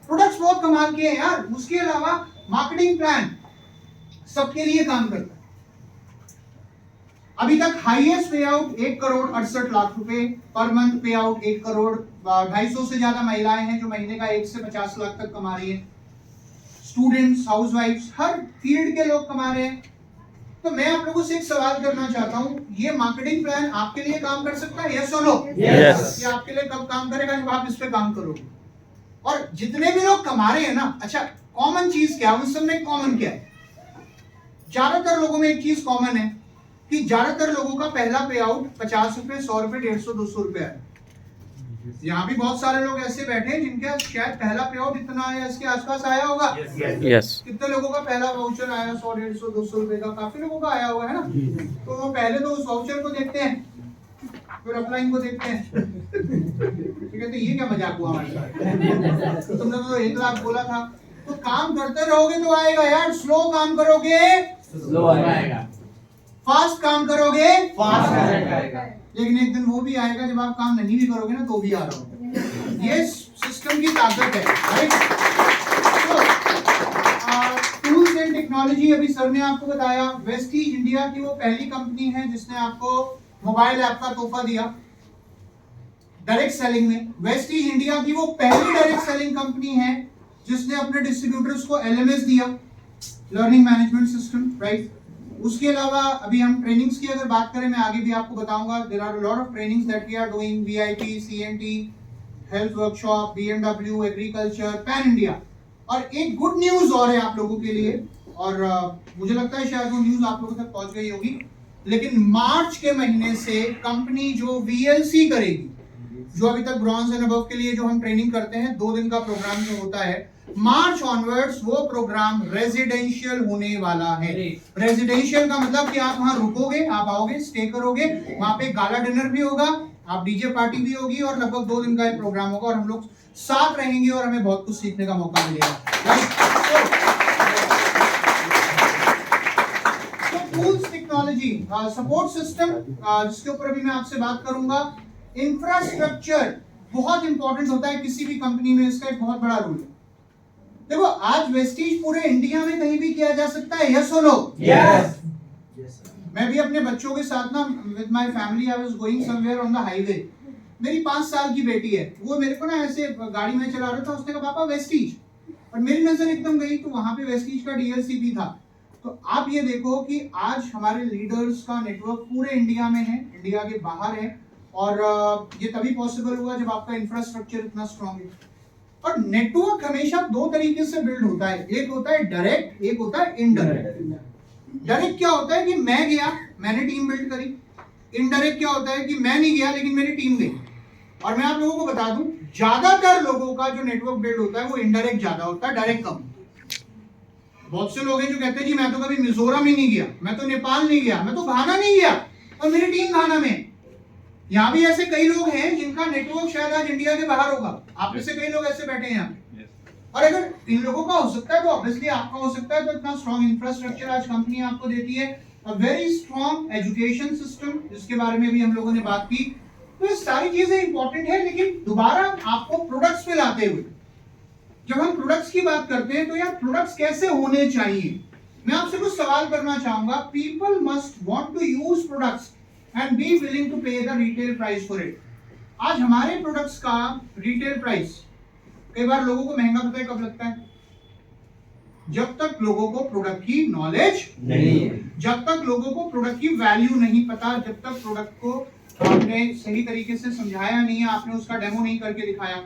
प्रोडक्ट्स बहुत कमाल के हैं यार। उसके अलावा मार्केटिंग प्लान सबके लिए काम करता है। अभी तक हाईएस्ट पे आउट 1,68,00,000 रुपए पर मंथ पे आउट, 1,250,000 से ज्यादा महिलाएं हैं जो महीने का 1 से 50 लाख तक कमा रही हैं। स्टूडेंट्स, हाउसवाइफ्स, हर फील्ड के लोग कमा रहे हैं। तो मैं आप लोगों से एक सवाल करना चाहता हूं, ये मार्केटिंग प्लान आपके लिए काम कर सकता है? यस और नो? यस। ये आपके लिए कब काम करेगा? जब आप इस पे काम करोगे। और जितने भी लोग कमा रहे हैं ना, अच्छा कॉमन चीज क्या है उन सब में? कॉमन क्या है? ज्यादातर लोगों में एक चीज कॉमन है कि ज्यादातर लोगों का पहला पे आउट 50 रुपए, 100 रुपए, 150, 200 रुपए है। यहाँ भी बहुत सारे लोग ऐसे बैठे हैं जिनका शायद पहला पे आउट इतना या इसके आसपास आया होगा। यस। कितने लोगों का पहला वाउचर आया? 100, 150, 200 रुपए का काफी लोगों का आया होगा, है ना? तो वो पहले तो उस वाउचर को देखते हैं, फिर अपलाइन को देखते हैं, तो कहते ये क्या मजाक हुआ हमारे साथ, तो तुमने तो 1 लाख बोला था। तो काम करते रहोगे तो आएगा यार, स्लो काम करोगे स्लो आएगा, फास्ट काम करोगे फास्ट आएगा। लेकिन एक दिन वो भी आएगा जब आप काम नहीं भी करोगे ना तो भी आ रहा होगा। ये सिस्टम की ताकत है, राइट? टूल्स एंड टेक्नोलॉजी, अभी सर ने आपको बताया, वेस्टीज इंडिया की वो पहली कंपनी है जिसने आपको मोबाइल ऐप का तोहफा दिया डायरेक्ट सेलिंग में। वेस्टीज इंडिया की वो पहली डायरेक्ट सेलिंग कंपनी है जिसने अपने डिस्ट्रीब्यूटर्स को एलएमएस दिया, लर्निंग मैनेजमेंट सिस्टम, राइट? उसके अलावा अभी हम ट्रेनिंग्स की अगर बात करें, मैं आगे भी आपको बताऊंगा, there are a lot of trainings that we are doing, VIP, CNT, health workshop, BMW, agriculture, pan India. और एक गुड न्यूज और है आप लोगों के लिए, और मुझे लगता है शायद वो न्यूज आप लोगों तक पहुंच गई होगी, लेकिन मार्च के महीने से कंपनी जो वीएलसी करेगी, जो अभी तक ब्रॉन्ज एंड अबव के लिए जो हम ट्रेनिंग करते हैं 2 दिन का प्रोग्राम जो होता है, मार्च ऑनवर्ड्स वो प्रोग्राम रेजिडेंशियल होने वाला है। रेजिडेंशियल का मतलब कि आप वहां रुकोगे, आप आओगे, स्टे करोगे, वहां पे गाला डिनर भी होगा, आप डीजे पार्टी भी होगी, और लगभग 2 दिन का ये प्रोग्राम होगा, और हम लोग साथ रहेंगे और हमें बहुत कुछ सीखने का मौका मिलेगा। टूल्स, टेक्नोलॉजी, सपोर्ट सिस्टम, जिसके ऊपर अभी मैं आपसे बात करूंगा। इंफ्रास्ट्रक्चर बहुत इंपॉर्टेंट होता है किसी भी कंपनी में, इसका एक बहुत बड़ा रोल है। देखो आज वेस्टीज पूरे इंडिया में कहीं भी किया जा सकता है, यस और नो? यस। मैं भी अपने बच्चों के साथ ना, with my family, I was going somewhere on the highway. मेरी 5 साल की बेटी है, वो मेरे को ना ऐसे गाड़ी में चला रहा था, उसने कहा पापा वेस्टीज, और मेरी नजर एकदम गई तो वहां पे वेस्टीज का डीएलसीपी था। तो आप ये देखो कि आज हमारे लीडर्स का नेटवर्क पूरे इंडिया में है, इंडिया के बाहर है, और ये तभी पॉसिबल हुआ जब आपका इंफ्रास्ट्रक्चर इतना स्ट्रांग है। और नेटवर्क हमेशा 2 तरीके से बिल्ड होता है, एक होता है डायरेक्ट, एक होता है इनडायरेक्ट। डायरेक्ट क्या होता है कि मैं गया, मैंने टीम बिल्ड करी। इनडायरेक्ट क्या होता है कि मैं नहीं गया लेकिन मेरी टीम गई। और मैं आप लोगों को बता दूं, ज्यादातर लोगों का जो नेटवर्क बिल्ड होता है वो इनडायरेक्ट ज्यादा होता है, डायरेक्ट कम। बहुत से लोग हैं जो कहते हैं जी मैं तो कभी मिजोरम ही नहीं गया, मैं तो नेपाल नहीं गया, मैं तो घाना नहीं गया, और मेरी टीम घाना में। यहाँ भी ऐसे कई लोग हैं जिनका नेटवर्क शायद आज इंडिया के बाहर होगा, आप में से कई लोग ऐसे बैठे हैं यहाँ। और अगर इन लोगों का हो सकता है तो ऑब्वियसली आपका हो सकता है। तो इतना स्ट्रॉन्ग इंफ्रास्ट्रक्चर आज कंपनी आपको देती है, a very strong education system, जिसके बारे में भी हम लोगों ने बात की। तो ये सारी चीजें इंपॉर्टेंट है, लेकिन दोबारा आपको प्रोडक्ट्स पे लाते हुए, जब हम प्रोडक्ट्स की बात करते हैं तो यार प्रोडक्ट्स कैसे होने चाहिए, मैं आपसे कुछ सवाल करना चाहूंगा। People must want to use products and be willing to pay the retail price for it. आज हमारे प्रोडक्ट्स का रिटेल प्राइस कई बार लोगों को महंगा पता है कब लगता है? जब तक लोगों को प्रोडक्ट की नॉलेज नहीं है, जब तक लोगों को प्रोडक्ट की वैल्यू नहीं पता, जब तक प्रोडक्ट को आपने सही तरीके से समझाया नहीं है, आपने उसका डेमो नहीं करके दिखाया।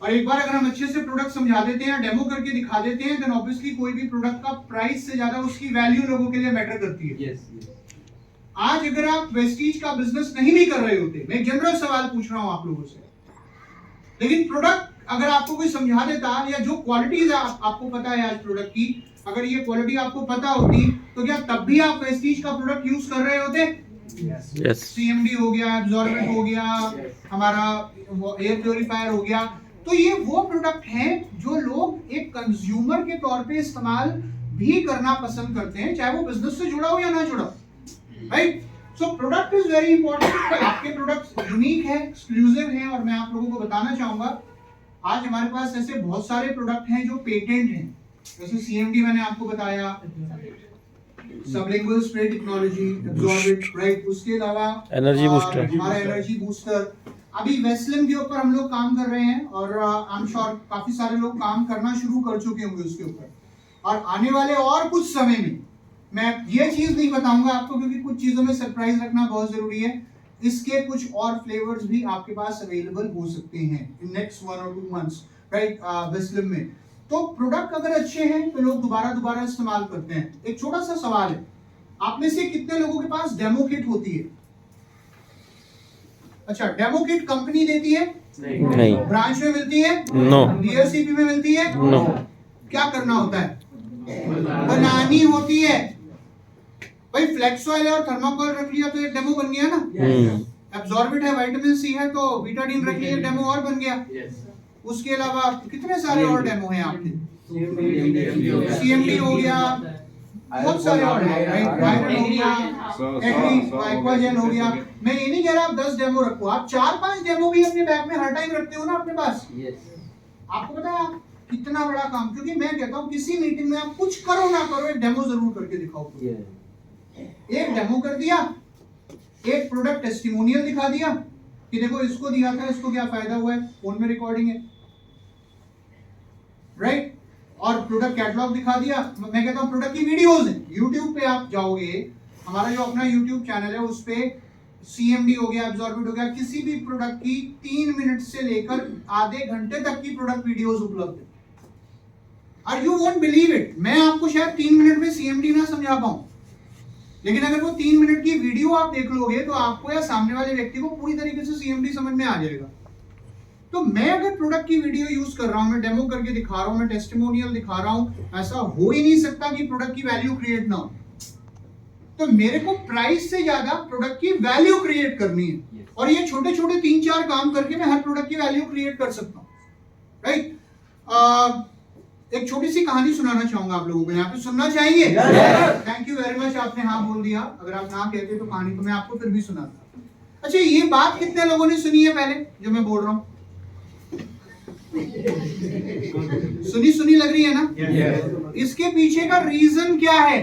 और एक बार अगर हम अच्छे से प्रोडक्ट समझा देते हैं, डेमो करके दिखा देते हैं, देन ऑब्वियसली कोई भी प्रोडक्ट का प्राइस से ज्यादा उसकी वैल्यू लोगों के लिए मैटर करती है। आज अगर आप वेस्टीज का बिजनेस नहीं भी कर रहे होते, मैं जनरल सवाल पूछ रहा हूं आप लोगों से, लेकिन प्रोडक्ट अगर आपको कोई समझा देता या जो क्वालिटीज आपको पता है आज प्रोडक्ट की, अगर ये क्वालिटी आपको पता होती तो क्या तब भी आप वेस्टीज का प्रोडक्ट यूज कर रहे होते? यस सीएमडी हो गया, एब्जॉर्बेंट हो गया, हमारा एयर प्योरीफायर हो गया, तो ये वो प्रोडक्ट हैं जो लोग एक कंज्यूमर के तौर पे इस्तेमाल भी करना पसंद करते हैं, चाहे वो बिजनेस से जुड़ा हो या ना जुड़ा, right? So product is very important. आपके प्रोडक्ट्स यूनिक है, एक्सक्लूसिव है, और मैं आप लोगों को बताना चाहूंगा आज हमारे पास ऐसे बहुत सारे प्रोडक्ट हैं जो पेटेंट हैं, जैसे सीएमडी मैंने आपको बताया, sublingual spray technology, absorbent, right? उसके अलावा एनर्जी बूस्टर, हमारा एनर्जी बूस्टर, अभी वेस्लिन के ऊपर हम लोग काम कर रहे हैं, और आई एम श्योर काफी सारे लोग काम करना शुरू कर चुके होंगे उसके ऊपर, और आने वाले और कुछ समय में मैं ये चीज नहीं बताऊंगा आपको क्योंकि कुछ चीजों में सरप्राइज रखना बहुत जरूरी है, इसके कुछ और फ्लेवर्स भी आपके पास अवेलेबल हो सकते हैं इन नेक्स्ट 1 और 2 मंथ्स, राइट? वेस्लिन में तो प्रोडक्ट अगर अच्छे हैं तो लोग दोबारा इस्तेमाल करते हैं। एक छोटा सा सवाल है, आप में से कितने लोगों के पास डेमो किट होती है? अच्छा, डेमो किट कंपनी देती है? नहीं। ब्रांच में मिलती है? नो। डीएलसीपी में मिलती है? नो। क्या करना होता है? बनानी होती है। भाई फ्लेक्स ऑयल और थर्माकोल रख लिया तो ये डेमो बन गया ना। एब्जॉर्बेंट है, विटामिन सी है तो बीटाडीन रख लिया, डेमो और बन गया। उसके अलावा कितने सारे और डेमो हैं आपके? सीएमडी हो गया, बहुत सारे और हैं, राइट? वायरल हो गया, एक्वाजेल हो गया। मैं ये नहीं कह रहा आप 10 डेमो रखो, आप 4-5 डेमो भी अपने बैग में हर टाइम रखते हो ना अपने पास। आपको पता है आप कितना बड़ा काम, क्योंकि मैं कहता हूँ किसी मीटिंग में आप कुछ करो ना करो, एक डेमो जरूर करके दिखाओ। एक डेमो कर दिया, एक प्रोडक्ट टेस्टिमोनियल दिखा दिया कि देखो इसको दिया था, इसको क्या फायदा हुआ है, फोन में रिकॉर्डिंग है, राइट? और प्रोडक्ट कैटलॉग दिखा दिया। मैं कहता हूँ प्रोडक्ट की वीडियोस हैं, यूट्यूब पे आप जाओगे, हमारा जो अपना यूट्यूब चैनल है उस पे सीएमडी हो गया, एब्जॉर्बेंट हो गया, किसी भी प्रोडक्ट की 3 मिनट से लेकर आधे घंटे तक की प्रोडक्ट वीडियोस उपलब्ध है। और यू वोंट बिलीव इट, मैं आपको शायद 3 मिनट में सीएमडी ना समझा पाऊं, लेकिन अगर वो 3 मिनट की वीडियो आप देख लोगे तो आपको या सामने वाले व्यक्ति को पूरी तरीके से सीएमडी समझ में आ जाएगा। तो मैं अगर प्रोडक्ट की वीडियो यूज कर रहा हूं, मैं डेमो करके दिखा रहा हूं, मैं टेस्टिमोनियल दिखा रहा हूं, ऐसा हो ही नहीं सकता कि प्रोडक्ट की वैल्यू क्रिएट ना हो। तो मेरे को प्राइस से ज्यादा प्रोडक्ट की वैल्यू क्रिएट करनी है, और ये छोटे छोटे 3-4 काम करके मैं हर प्रोडक्ट की वैल्यू क्रिएट कर सकता हूँ, राइट? एक छोटी सी कहानी सुनाना चाहूंगा आप लोगों को, यहाँ पे सुनना चाहिए? थैंक यू वेरी मच, आपने हाँ बोल दिया। अगर आप ना कहते तो कहानी तो मैं आपको फिर भी सुनाता। अच्छा, ये बात कितने लोगों ने सुनी है पहले जो मैं बोल रहा हूँ? सुनी लग रही है ना? इसके पीछे का रीजन क्या है?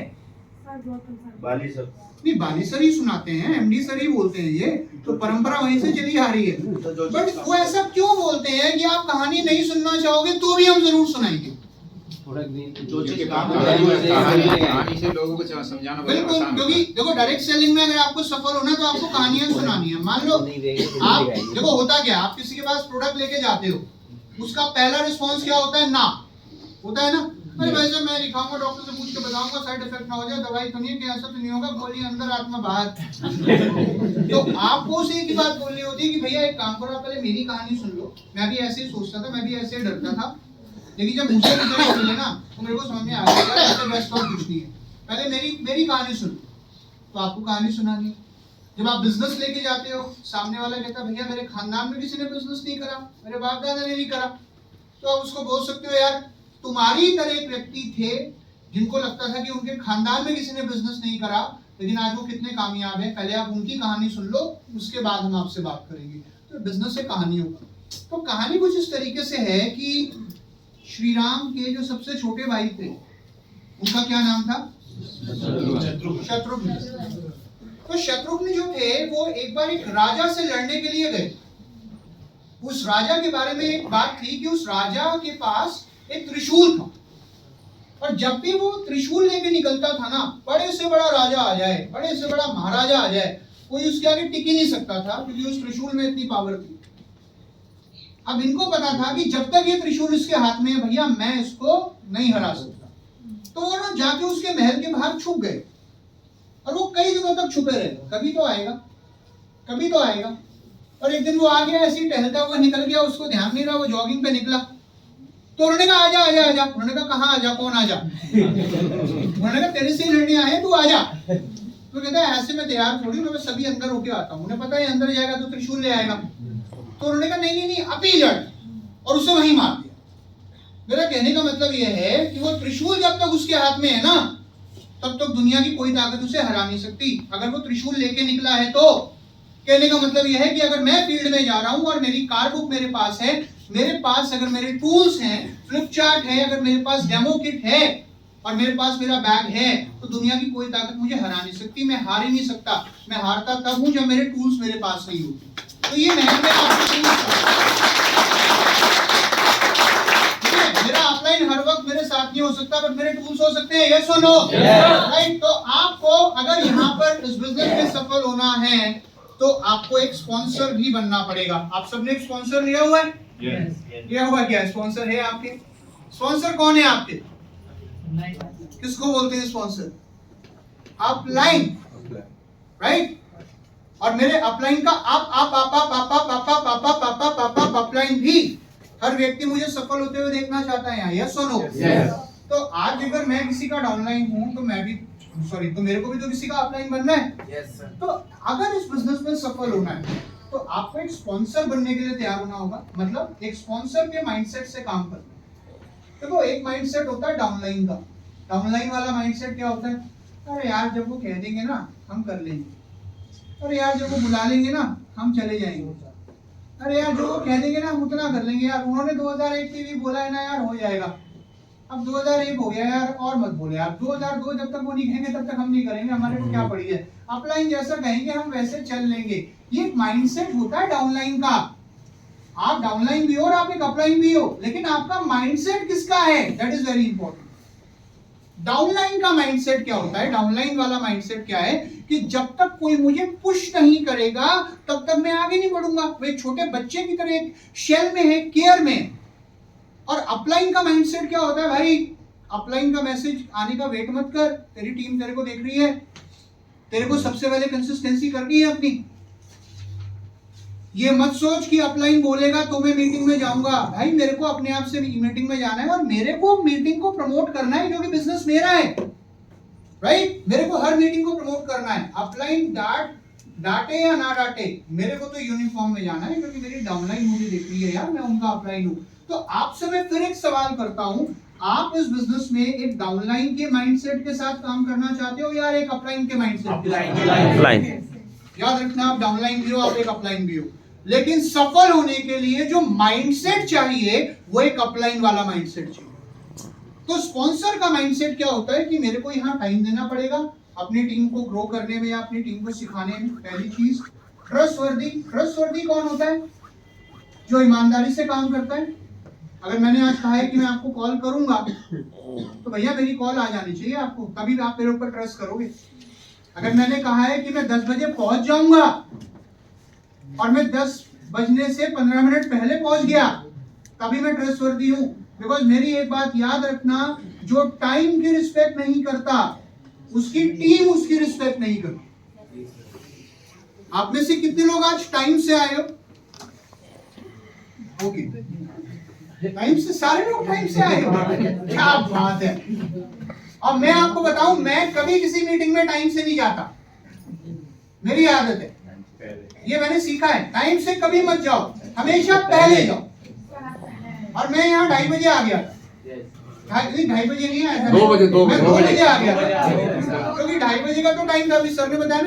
बाली सर, नहीं, बाली सर ही सुनाते हैं, एमडी सर ही बोलते हैं, ये तो परंपरा वहीं से चली आ रही है। बट वो ऐसा क्यों बोलते हैं कि आप कहानी नहीं सुनना चाहोगे तो भी हम जरूर सुनाएंगे? कहानी से लोगों को समझाना बिल्कुल, क्योंकि देखो डायरेक्ट सेलिंग में अगर आपको सफल होना तो आपको कहानियां सुनानी है। मान लो आप देखो होता क्या, आप किसी के पास प्रोडक्ट लेके जाते हो, उसका पहला रिस्पांस क्या होता है? ना होता है ना, अरे वैसे मैं दिखाऊंगा, डॉक्टर से पूछ के बताऊंगा, साइड इफेक्ट ना हो जाए, दवाई तो नहीं, ऐसा तो नहीं होगा, गोली अंदर आत्मा बाहर। तो आपको उसे एक ही बात बोलनी होती है कि भैया एक काम करो, आप पहले मेरी कहानी सुन लो। मैं भी ऐसे ही सोचता था, मैं भी ऐसे ही डरता था, लेकिन जब मुझे रिजल्ट मिले ना तो मेरे को समझ में आ गया ऐसे बेस्ट और कुछ नहीं है। पहले मेरी कहानी सुनो, तो आपको कहानी सुनानी है। जब आप बिजनेस लेके जाते हो, सामने वाला कहता है भैया मेरे खानदान में किसी ने बिजनेस नहीं करा, मेरे बाप दादा ने नहीं करा, तो आप उसको बोल सकते हो यार तुम्हारी तरह एक व्यक्ति थे जिनको लगता था कि उनके खानदान में किसी ने बिजनेस नहीं करा, लेकिन आज वो कितने कामयाब है। पहले आप उनकी कहानी सुन लो, उसके बाद हम आपसे बात करेंगे। तो बिजनेस से कहानी होगा। तो कहानी कुछ इस तरीके से है कि श्री राम के जो सबसे छोटे भाई थे उनका क्या नाम था? शत्रुघ्न। तो शत्रुघ्न जो थे वो एक बार एक राजा से लड़ने के लिए गए। उस राजा के बारे में एक बात थी कि उस राजा के पास एक त्रिशूल था, और जब भी वो त्रिशूल लेके निकलता था ना, बड़े से बड़ा राजा आ जाए, बड़े से बड़ा महाराजा आ जाए, कोई उसके आगे टिक ही नहीं सकता था, क्योंकि उस त्रिशूल में इतनी पावर थी। अब इनको पता था कि जब तक ये त्रिशूल इसके हाथ में है भैया मैं इसको नहीं हरा सकता। तो वो ना जाके उसके महल के बाहर छुप गए। और वो कई दिनों तक छुपे रहे, कभी तो आएगा, कभी तो आएगा। और एक दिन वो आ गया, ऐसे ही टहलता हुआ निकल गया, उसको ध्यान नहीं रहा, वो जॉगिंग पे निकला, तो उन्होंने कहा आजा आजा आजा। उन्होंने कहा कहाँ आजा, कौन आजा? उन्होंने कहा तेरे से ही लड़ने आए, तू आजा। तो कहता है ऐसे मैं तैयार थोड़ी, मैं सभी अंदर होके आता हूँ, उन्हें पता है अंदर जाएगा तो त्रिशूल ले आएगा। तो उन्होंने कहा नहीं नहीं नहीं, अभी लड़, और उसे वहीं मार दिया। मेरा कहने का मतलब यह है कि वो त्रिशूल जब तक उसके हाथ में है ना, तब तक दुनिया की कोई ताकत उसे हरा नहीं सकती। अगर वो त्रिशूल लेके निकला है तो कहने का मतलब यह है कि अगर मैं फील्ड में जा रहा हूं और मेरी कार बुक मेरे पास है, मेरे पास अगर मेरे टूल्स हैं, फ्लिप चार्ट है, अगर मेरे पास डेमो किट है और मेरे पास मेरा बैग है, तो दुनिया की कोई ताकत मुझे हरा नहीं सकती। मैं हार ही नहीं सकता। मैं हारता तब हूं जब मेरे टूल्स मेरे पास नहीं होते। तो ये मेरा ऑफलाइन हर वक्त मेरे साथ नहीं हो सकता, बट मेरे टूल्स हो सकते हैं। यस और नो? राइट। तो आपको अगर यहाँ पर इस बिजनेस में सफल होना है तो आपको एक स्पॉन्सर भी बनना पड़ेगा। आप सबने एक स्पॉन्सर लिया हुआ है? लिया हुआ क्या? स्पॉन्सर है आपके? स्पॉन्सर कौन है आपके? किसको बोलते हैं स्पॉन्सर? Upline, right. और मेरे अपलाइन का अपलाइन भी हर व्यक्ति मुझे सफल होते हुए देखना चाहता है यहाँ। यस और नो? तो आज अगर मैं किसी का डाउनलाइन हूँ तो मैं भी तो मेरे को भी तो किसी का अपलाइन बनना है। तो अगर इस बिजनेस में सफल होना है तो आपको एक स्पॉन्सर बनने के लिए तैयार होना होगा। मतलब एक स्पॉन्सर के माइंडसेट से काम करना। देखो एक माइंडसेट होता है डाउनलाइन का। डाउनलाइन वाला माइंडसेट क्या होता है? अरे यार जब वो कह देंगे ना हम कर लेंगे। अरे यार जब वो बुला लेंगे ना हम चले जाएंगे। अरे यार जो वो कह देंगे ना हम उतना कर लेंगे। यार उन्होंने 2001 के लिए बोला है ना यार, हो जाएगा। अब 2001 हो गया यार, और मत बोले यार। 2002 जब तक वो नहीं कहेंगे तब तक हम नहीं करेंगे, हमारे को क्या पड़ी है। अपलाइन जैसा कहेंगे हम वैसे चल लेंगे। ये एक माइंडसेट होता है डाउनलाइन का। आप डाउनलाइन भी हो और आप एक अपलाइन भी हो, लेकिन आपका माइंडसेट किसका है, that is very important. Downline का माइंडसेट क्या होता है? डाउनलाइन वाला माइंडसेट क्या है कि जब तक कोई मुझे पुश नहीं करेगा तब तक मैं आगे नहीं बढ़ूंगा। वो एक छोटे बच्चे की तरह एक शेल में है, केयर में। और अपलाइन का माइंडसेट क्या होता है भाई? अपलाइन का मैसेज आने का वेट मत कर, तेरी टीम तेरे को देख रही है, तेरे को सबसे पहले कंसिस्टेंसी करनी है अपनी। ये मत सोच कि अपलाइन बोलेगा तो मैं मीटिंग में जाऊंगा। भाई मेरे को अपने आप से मीटिंग में जाना है और मेरे को मीटिंग को प्रमोट करना है क्योंकि बिजनेस मेरा है, राइट। मेरे को हर मीटिंग को प्रमोट करना है। अपलाइन डांटे या ना डांटे, मेरे को तो यूनिफॉर्म में जाना है क्योंकि मेरी डाउनलाइन मुझे देख रही है यार, मैं उनका अपलाइन हूँ। तो आपसे मैं फिर एक सवाल करता हूं, आप इस बिजनेस में एक डाउनलाइन के माइंडसेट के साथ काम करना चाहते हो या एक अपलाइन के माइंडसेट के साथ? अपलाइन। याद रखना, आप डाउनलाइन भी हो, आप एक अपलाइन भी हो, लेकिन सफल होने के लिए जो माइंडसेट चाहिए वो एक अपलाइन वाला माइंडसेट चाहिए। तो स्पॉन्सर का माइंडसेट क्या होता है कि मेरे को यहाँ टाइम देना पड़ेगा अपनी टीम को ग्रो करने में या अपनी टीम को सिखाने में। पहली चीज ट्रस्टवर्दी। ट्रस्टवर्दी कौन होता है? जो ईमानदारी से काम करता है। अगर मैंने आज कहा है कि मैं आपको कॉल करूंगा तो भैया मेरी कॉल आ जानी चाहिए आपको, तभी आप मेरे ऊपर ट्रस्ट करोगे। अगर मैंने कहा है कि मैं 10 बजे पहुंच जाऊंगा और मैं 10 बजने से 15 मिनट पहले पहुंच गया, तभी मैं ट्रस्टवर्दी हूं। बिकॉज मेरी एक बात याद रखना, जो टाइम की रिस्पेक्ट नहीं करता उसकी टीम उसकी रिस्पेक्ट नहीं करती। आप में से कितने लोग आज टाइम से आए हो? ओके, टाइम से सारे लोग टाइम से आए हो, क्या बात है। और मैं आपको बताऊं, मैं कभी किसी मीटिंग में टाइम से नहीं जाता, मेरी आदत है, ये मैंने सीखा है। टाइम से कभी मत जाओ, हमेशा पहले जाओ। और मैं यहाँ 2:30 बजे आ गया, 2:30 बजे नहीं आया था, 2 बजे आ गया, क्योंकि 2:30 बजे का तो टाइम था, अभी सर ने बताया ना